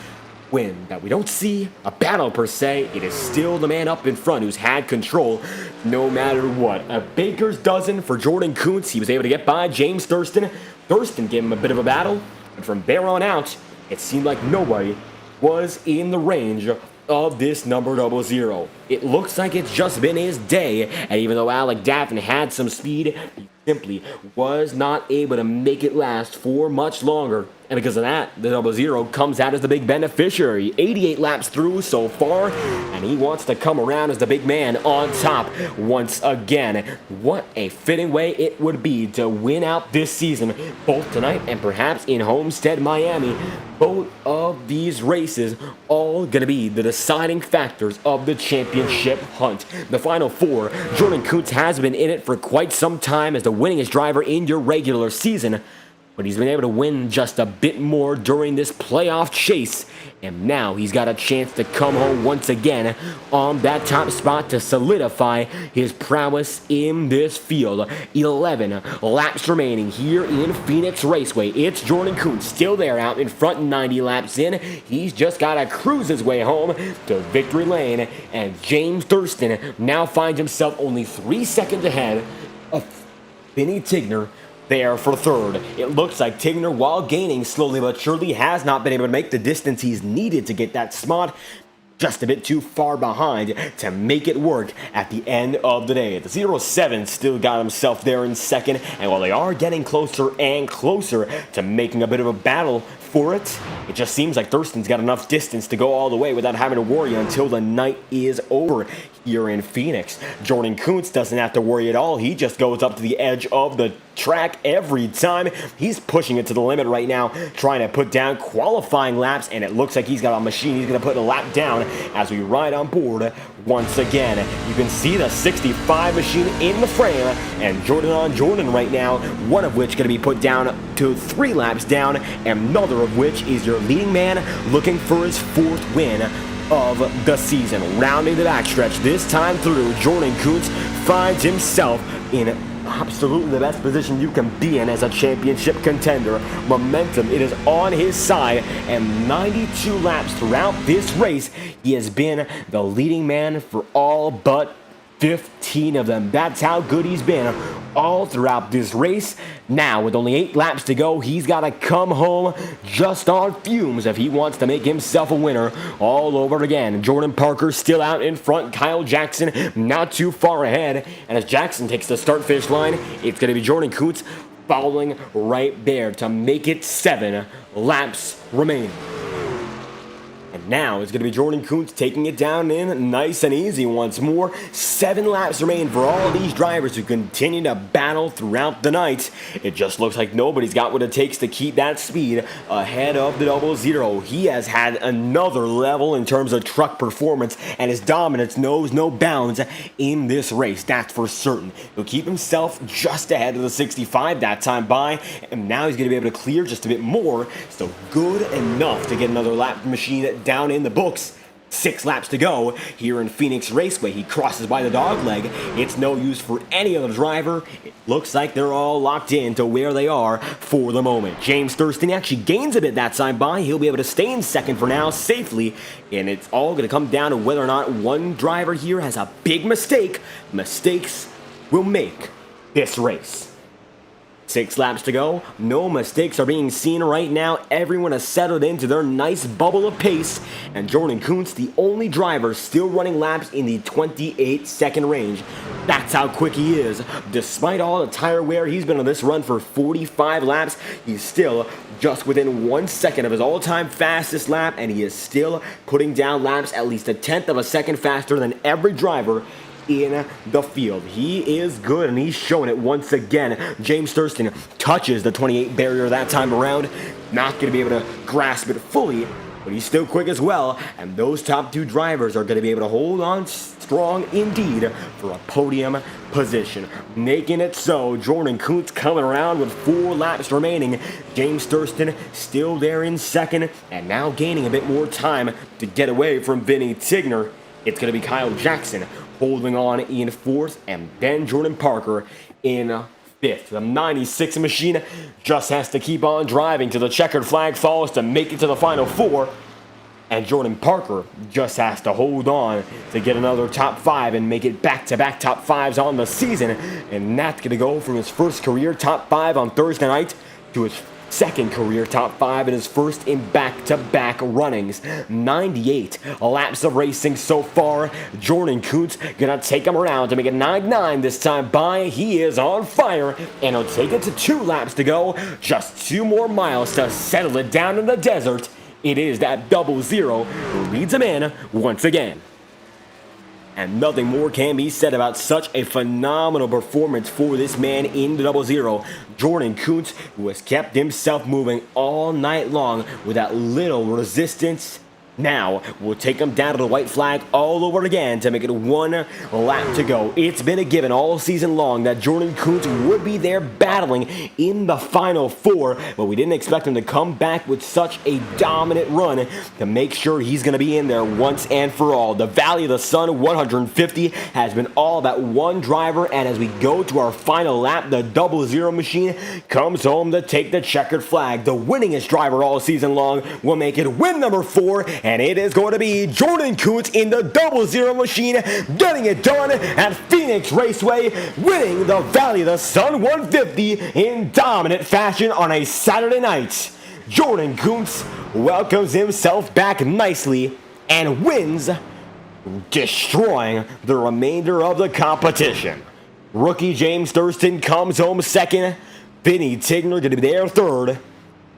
win. That we don't see a battle per se. It is still the man up in front who's had control no matter what. A baker's dozen for Jordan Kuntz. He was able to get by James Thurston. Thurston gave him a bit of a battle, and from there on out, it seemed like nobody was in the range of this number 00. It looks like it's just been his day, and even though Alec Daffin had some speed, he simply was not able to make it last for much longer. And because of that, the 00 comes out as the big beneficiary. 88 laps through so far, and he wants to come around as the big man on top once again. What a fitting way it would be to win out this season, both tonight and perhaps in Homestead, Miami. Both of these races all going to be the deciding factors of the championship hunt. The final four, Jordan Kuntz has been in it for quite some time as the winningest driver in your regular season, but he's been able to win just a bit more during this playoff chase, and now he's got a chance to come home once again on that top spot to solidify his prowess in this field. 11 laps remaining here in Phoenix Raceway. It's Jordan Kuntz still there out in front, 90 laps in. He's just got to cruise his way home to victory lane, and James Thurston now finds himself only 3 seconds ahead of Vinny Tigner there for third. It looks like Tigner, while gaining slowly but surely, has not been able to make the distance he's needed to get that spot. Just a bit too far behind to make it work at the end of the day. The 07 still got himself there in second, and while they are getting closer and closer to making a bit of a battle for it, it just seems like Thurston's got enough distance to go all the way without having to worry until the night is over here in Phoenix. Jordan Kuntz doesn't have to worry at all. He just goes up to the edge of the track every time. He's pushing it to the limit right now, trying to put down qualifying laps, and it looks like he's got a machine. He's going to put a lap down as we ride on board once again. You can see the 65 machine in the frame, and Jordan on Jordan right now, one of which going to be put down to 3 laps down, and another of which is your leading man looking for his 4th win of the season. Rounding the backstretch this time through, Jordan Kuntz finds himself in absolutely the best position you can be in as a championship contender. Momentum, it is on his side, and 92 laps throughout this race, he has been the leading man for all but 15 of them. That's how good he's been all throughout this race. Now, with only 8 laps to go, he's got to come home just on fumes if he wants to make himself a winner all over again. Jordan Parker still out in front. Kyle Jackson not too far ahead. And as Jackson takes the start-finish line, it's going to be Jordan Kuntz following right there to make it 7 laps remaining. And now it's going to be Jordan Kuntz taking it down in nice and easy once more. 7 laps remain for all these drivers who continue to battle throughout the night. It just looks like nobody's got what it takes to keep that speed ahead of the 00. He has had another level in terms of truck performance, and his dominance knows no bounds in this race. That's for certain. He'll keep himself just ahead of the 65 that time by, and now he's going to be able to clear just a bit more. So good enough to get another lap machine down in the books. 6 laps to go here in Phoenix Raceway. He crosses by the dog leg. It's no use for any other driver. It looks like they're all locked in to where they are for the moment. James Thurston actually gains a bit that time by. He'll be able to stay in second for now safely, and it's all going to come down to whether or not one driver here has a big mistake. Mistakes will make this race. 6 laps to go. No mistakes are being seen right now. Everyone has settled into their nice bubble of pace, and Jordan Kuntz, the only driver still running laps in the 28-second range. That's how quick he is. Despite all the tire wear, he's been on this run for 45 laps. He's still just within 1 second of his all-time fastest lap, and he is still putting down laps at least 1/10 of a second faster than every driver in the field. He is good, and he's showing it once again. James Thurston touches the 28 barrier that time around. Not going to be able to grasp it fully, but he's still quick as well, and those top 2 drivers are going to be able to hold on strong indeed for a podium position. Making it so, Jordan Kuntz coming around with 4 laps remaining. James Thurston still there in second, and now gaining a bit more time to get away from Vinny Tigner. It's going to be Kyle Jackson holding on in 4th, and then Jordan Parker in 5th. The 96 machine just has to keep on driving till the checkered flag falls to make it to the final 4. And Jordan Parker just has to hold on to get another top 5 and make it back-to-back top 5s on the season. And that's going to go from his first career top 5 on Thursday night to his second career top 5 and his first in back-to-back runnings. 98 laps of racing so far. Jordan Kuntz gonna take him around to make it 9-9 this time by. He is on fire, and he'll take it to 2 laps to go. Just 2 more miles to settle it down in the desert. It is that 00 who leads him in once again. And nothing more can be said about such a phenomenal performance for this man in the 00. Jordan Kuntz, who has kept himself moving all night long with that little resistance. Now, we'll take him down to the white flag all over again to make it 1 lap to go. It's been a given all season long that Jordan Kuntz would be there battling in the final 4, but we didn't expect him to come back with such a dominant run to make sure he's going to be in there once and for all. The Valley of the Sun 150 has been all about one driver, and as we go to our final lap, the 00 machine comes home to take the checkered flag. The winningest driver all season long will make it win number 4, and it is going to be Jordan Kuntz in the 00 machine, getting it done at Phoenix Raceway, winning the Valley of the Sun 150 in dominant fashion on a Saturday night. Jordan Kuntz welcomes himself back nicely and wins, destroying the remainder of the competition. Rookie James Thurston comes home second, Vinny Tigner going to be there third,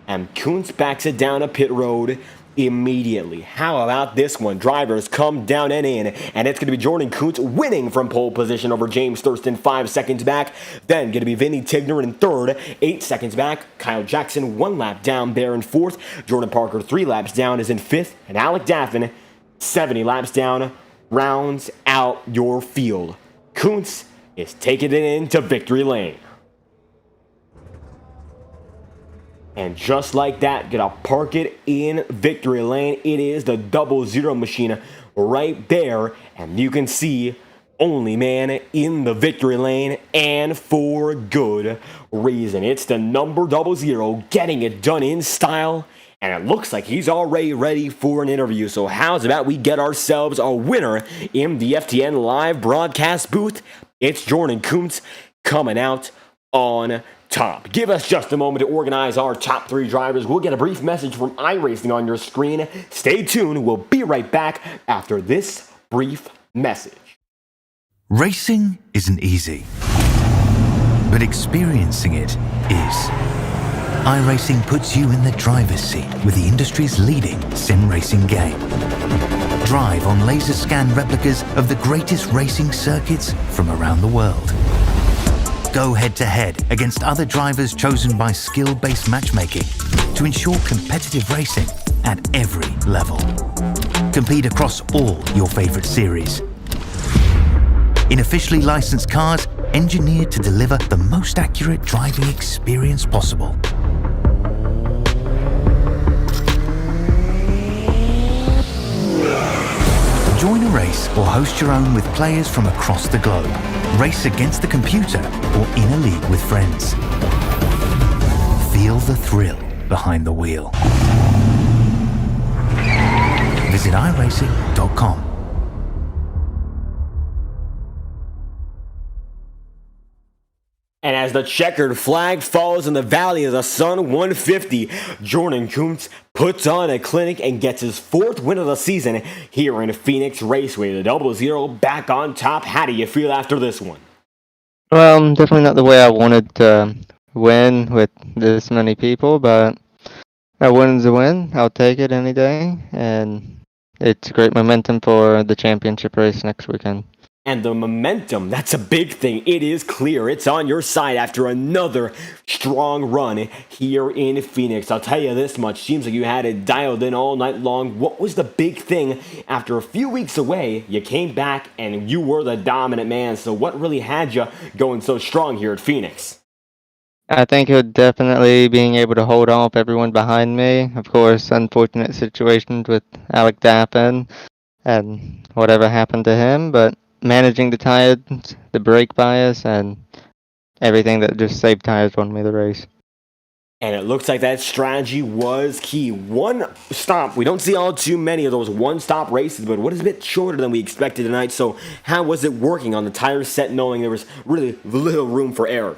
and Kuntz backs it down a pit road immediately. How about this one? Drivers come down and in, and it's going to be Jordan Kuntz winning from pole position over James Thurston 5 seconds back. Then going to be Vinny Tigner in third, 8 seconds back. Kyle Jackson 1 lap down there in 4th. Jordan Parker 3 laps down is in 5th, and Alec Daffin 70 laps down rounds out your field. Kuntz is taking it into victory lane. And just like that, gonna park it in victory lane. It is the 00 machine right there. And you can see only man in the victory lane, and for good reason. It's the number 00 getting it done in style. And it looks like he's already ready for an interview. So how's about we get ourselves a winner in the FTN live broadcast booth? It's Jordan Kuntz coming out on top. Give us just a moment to organize our top 3 drivers. We'll get a brief message from iRacing on your screen. Stay tuned. We'll be right back after this brief message. Racing isn't easy, but experiencing it is. iRacing puts you in the driver's seat with the industry's leading sim racing game. Drive on laser scan replicas of the greatest racing circuits from around the world. Go head-to-head against other drivers chosen by skill-based matchmaking to ensure competitive racing at every level. Compete across all your favorite series. In officially licensed cars, engineered to deliver the most accurate driving experience possible. Join a race or host your own with players from across the globe. Race against the computer or in a league with friends. Feel the thrill behind the wheel. Visit iRacing.com. And as the checkered flag falls in the Valley of the Sun 150, Jordan Kuntz puts on a clinic and gets his 4th win of the season here in Phoenix Raceway. The 00 back on top. How do you feel after this one? Well, definitely not the way I wanted to win with this many people, but a win's a win. I'll take it any day, and it's great momentum for the championship race next weekend. And the momentum, that's a big thing. It is clear. It's on your side after another strong run here in Phoenix. I'll tell you this much. Seems like you had it dialed in all night long. What was the big thing? After a few weeks away, you came back and you were the dominant man. So what really had you going so strong here at Phoenix? I think it would definitely being able to hold off everyone behind me. Of course, unfortunate situations with Alec Dappin and whatever happened to him, but managing the tires, the brake bias, and everything that just saved tires won me the race. And it looks like that strategy was key. One stop. We don't see all too many of those one-stop races, but what is a bit shorter than we expected tonight. So how was it working on the tire set, knowing there was really little room for error?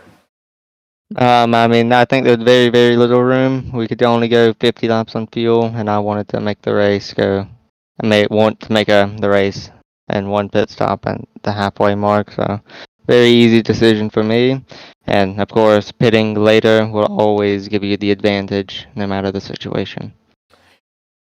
I mean, I think there's very, very little room. We could only go 50 laps on fuel, and I wanted to make the race go. Want to make the race and one pit stop at the halfway mark. So, very easy decision for me. And of course, pitting later will always give you the advantage, no matter the situation.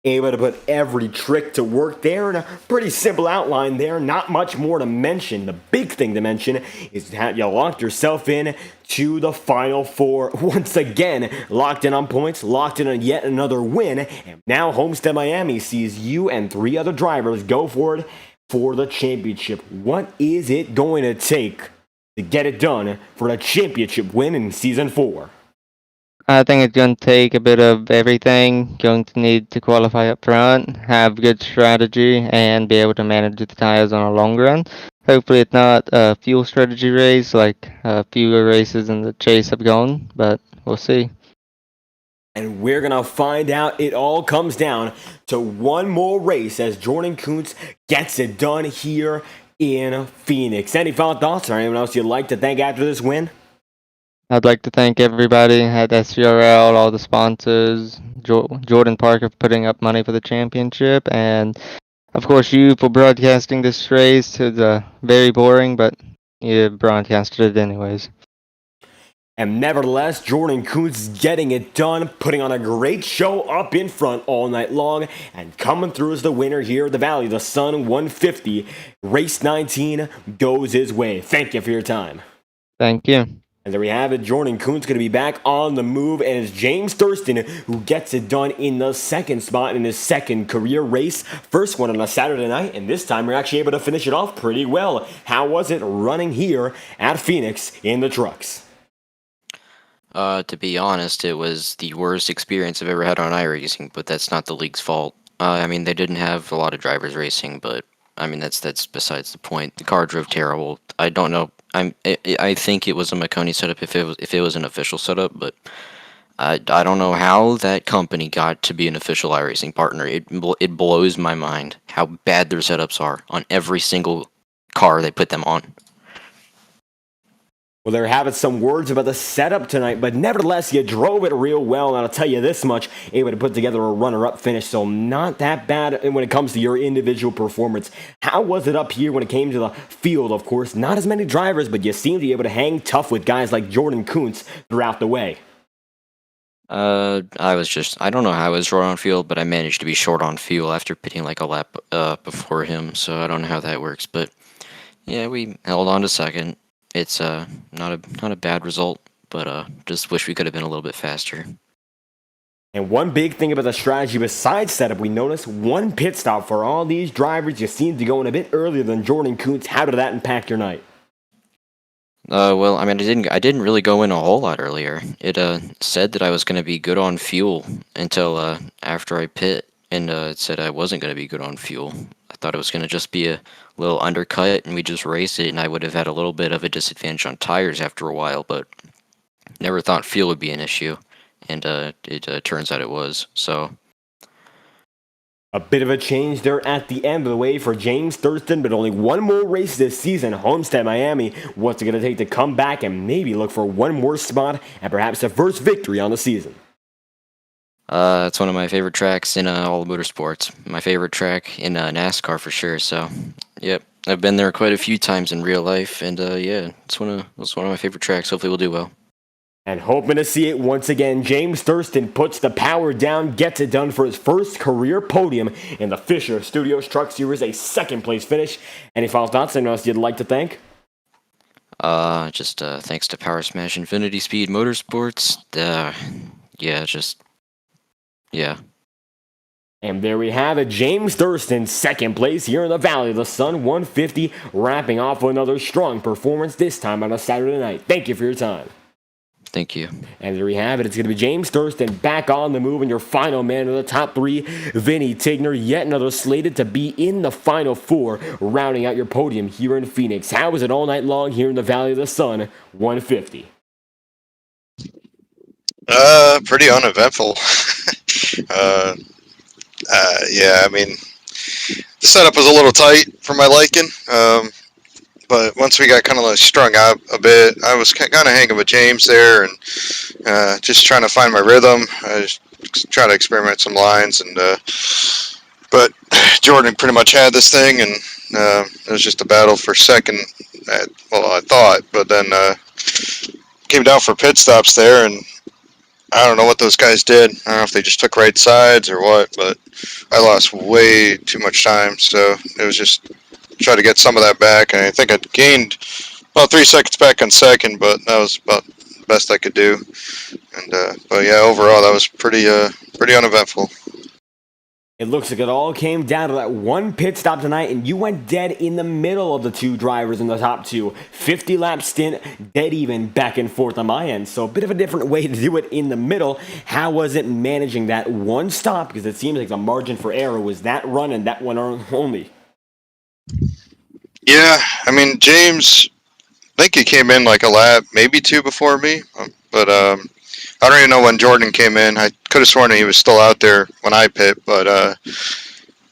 Able to put every trick to work there in a pretty simple outline there. Not much more to mention. The big thing to mention is that you locked yourself in to the Final Four. Once again, locked in on points, locked in on yet another win. And now Homestead Miami sees you and 3 other drivers go for it for the championship. What is it going to take to get it done for the championship win in Season 4? I think it's going to take a bit of everything. Going to need to qualify up front, have good strategy, and be able to manage the tires on a long run. Hopefully it's not a fuel strategy race like fewer races in the chase have gone, but we'll see. And we're going to find out. It all comes down to one more race as Jordan Kuntz gets it done here in Phoenix. Any final thoughts or anyone else you'd like to thank after this win? I'd like to thank everybody at SCRL, all the sponsors, Jordan Parker for putting up money for the championship, and of course you for broadcasting this race. It's very boring, but you broadcasted it anyways. And nevertheless, Jordan Kuntz getting it done, putting on a great show up in front all night long, and coming through as the winner here at the Valley of the Sun 150. Race 19 goes his way. Thank you for your time. Thank you. And there we have it. Jordan Kuntz going to be back on the move, and it's James Thurston who gets it done in the second spot in his second career race. First one on a Saturday night, and this time we're actually able to finish it off pretty well. How was it running here at Phoenix in the trucks? To be honest, it was the worst experience I've ever had on iRacing, but that's not the league's fault. I mean, they didn't have a lot of drivers racing, but I mean that's besides the point. The car drove terrible. I don't know. I think it was a Marconi setup if it was an official setup, but I don't know how that company got to be an official iRacing partner. It blows my mind how bad their setups are on every single car they put them on. Well, there have it, some words about the setup tonight, but nevertheless, you drove it real well, and I'll tell you this much, able to put together a runner-up finish, so not that bad when it comes to your individual performance. How was it up here when it came to the field, of course? Not as many drivers, but you seem to be able to hang tough with guys like Jordan Kuntz throughout the way. I don't know how I was short on fuel, but I managed to be short on fuel after pitting like a lap before him, so I don't know how that works, but yeah, we held on to second. It's not a bad result, but just wish we could have been a little bit faster. And one big thing about the strategy besides setup, we noticed one pit stop for all these drivers. You seemed to go in a bit earlier than Jordan Kuntz. How did that impact your night? Well, I mean, I didn't really go in a whole lot earlier. It said that I was going to be good on fuel until after I pit, and it said I wasn't going to be good on fuel. I thought it was going to just be a little undercut, and we just race it, and I would have had a little bit of a disadvantage on tires after a while, but never thought fuel would be an issue, and it turns out it was, so. A bit of a change there at the end of the way for James Thurston, but only one more race this season. Homestead Miami. What's it going to take to come back and maybe look for one more spot and perhaps the first victory on the season? It's one of my favorite tracks in all the motorsports. My favorite track in NASCAR for sure. So, yep, I've been there quite a few times in real life, and yeah, it's one of my favorite tracks. Hopefully, we'll do well. And hoping to see it once again, James Thurston puts the power down, gets it done for his first career podium in the Fisher Studios Truck Series, a second-place finish. Any final thoughts? Anyone else you'd like to thank? Just thanks to Power Smash Infinity Speed Motorsports. Yeah. And there we have it, James Thurston, second place here in the Valley of the Sun, 150, wrapping off another strong performance, this time on a Saturday night. Thank you for your time. Thank you. And there we have it. It's going to be James Thurston back on the move, and your final man of the top three, Vinny Tigner, yet another slated to be in the final four, rounding out your podium here in Phoenix. How was it all night long here in the Valley of the Sun, 150? Pretty uneventful. Yeah, I mean, the setup was a little tight for my liking. But once we got kind of like strung out a bit, I was kind of hanging with James there and just trying to find my rhythm. I just try to experiment some lines, and but Jordan pretty much had this thing, and it was just a battle for second. Well, I thought, but then came down for pit stops there, and I don't know what those guys did. I don't know if they just took right sides or what, but I lost way too much time, so it was just try to get some of that back. And I think I gained about 3 seconds back on second, but that was about the best I could do. And but yeah, overall that was pretty uneventful. It looks like it all came down to that one pit stop tonight, and you went dead in the middle of the two drivers in the top two. 50-lap stint, dead even, back and forth on my end. So a bit of a different way to do it in the middle. How was it managing that one stop? Because it seems like the margin for error was that run and that one only. Yeah, I mean, James, I think he came in like a lap, maybe two before me, but I don't even know when Jordan came in. I could have sworn he was still out there when I pit, but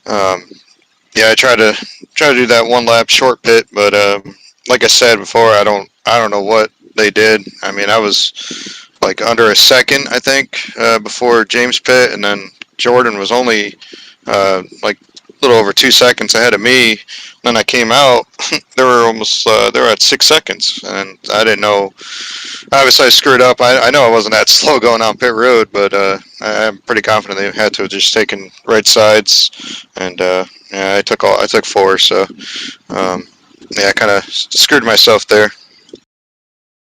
yeah, I tried to do that one lap short pit, but like I said before, I don't know what they did. I mean, I was like under a second, I think, before James pit, and then Jordan was only like a little over 2 seconds ahead of me. Then I came out, they were at 6 seconds, and I didn't know. Obviously, I screwed up. I know I wasn't that slow going on pit road, but I'm pretty confident they had to have just taken right sides, and yeah, I took 4. So yeah, I kind of screwed myself there.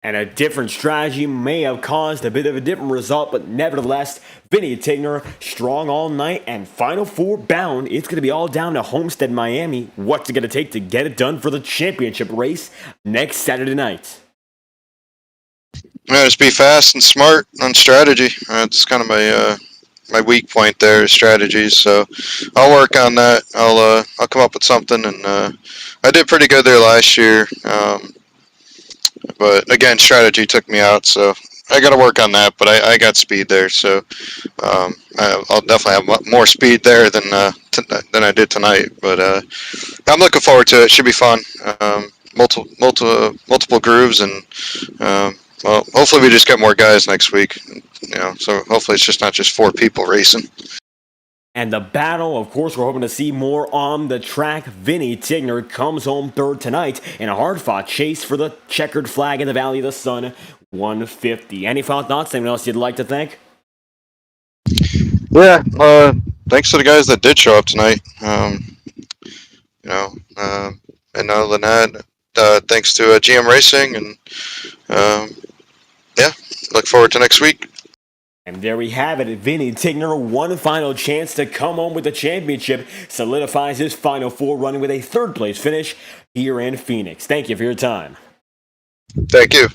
And a different strategy may have caused a bit of a different result, but nevertheless, Vinny Tigner, strong all night and Final Four bound. It's going to be all down to Homestead, Miami. What's it going to take to get it done for the championship race next Saturday night? Yeah, just be fast and smart on strategy. That's kind of my weak point there is strategies. So I'll work on that. I'll come up with something, and I did pretty good there last year. But again, strategy took me out, so I got to work on that. But I got speed there, so I'll definitely have more speed there than I did tonight. But I'm looking forward to it. It should be fun. Multiple grooves, and well, hopefully we just get more guys next week. So hopefully it's just not just 4 people racing. And the battle, of course, we're hoping to see more on the track. Vinny Tigner comes home third tonight in a hard-fought chase for the checkered flag in the Valley of the Sun, 150. Any final thoughts? Anyone else you'd like to thank? Yeah, thanks to the guys that did show up tonight. And other than that, thanks to GM Racing, and yeah, look forward to next week. And there we have it. Vinny Tigner, one final chance to come home with the championship, solidifies his Final Four run with a third-place finish here in Phoenix. Thank you for your time. Thank you.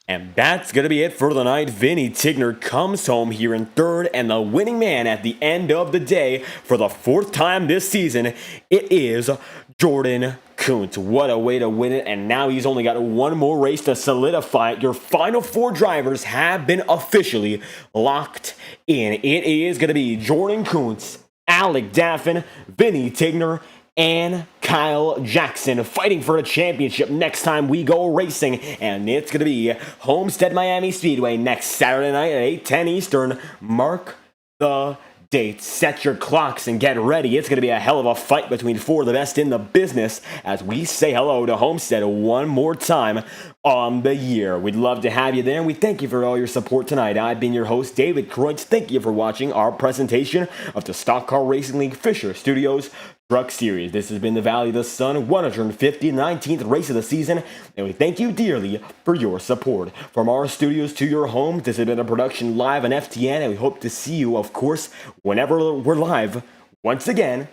And that's going to be it for the night. Vinny Tigner comes home here in third, and the winning man at the end of the day for the 4th time this season, it is Jordan Kuntz. What a way to win it, and now he's only got one more race to solidify it. Your final 4 drivers have been officially locked in. It is going to be Jordan Kuntz, Alec Daffin, Vinny Tigner, and Kyle Jackson fighting for a championship next time we go racing, and it's going to be Homestead Miami Speedway next Saturday night at 8:10 Eastern. Mark the date, set your clocks, and get ready. It's going to be a hell of a fight between four of the best in the business as we say hello to Homestead one more time on the year. We'd love to have you there, and we thank you for all your support tonight. I've been your host, David Kreutz. Thank you for watching our presentation of the Stock Car Racing League Fisher Studios Truck Series. This has been the Valley of the Sun 150 19th race of the season, and we thank you dearly for your support. From our studios to your home, this has been a production live on FTN, and we hope to see you, of course, whenever we're live once again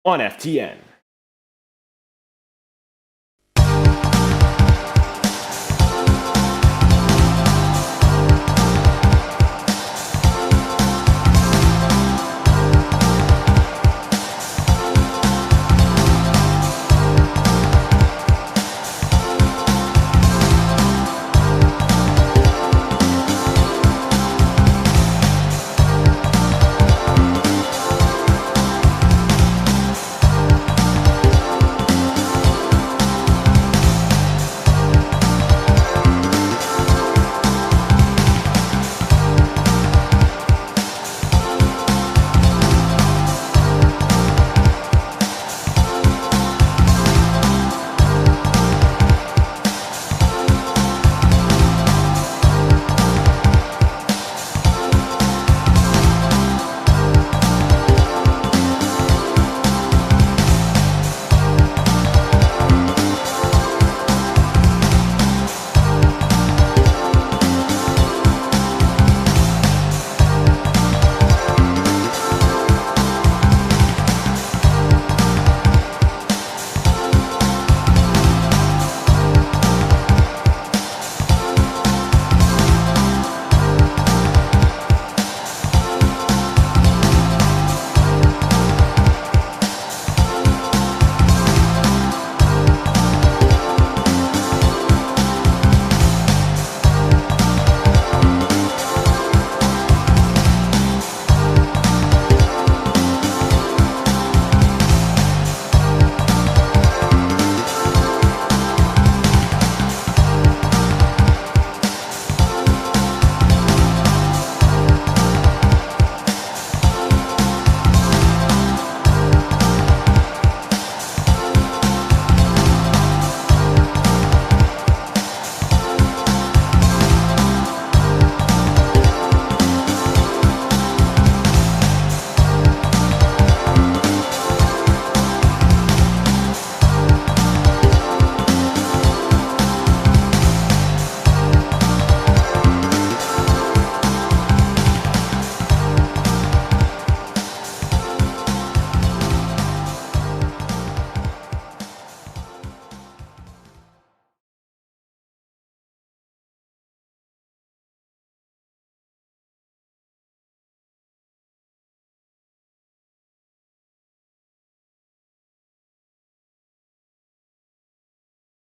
on FTN.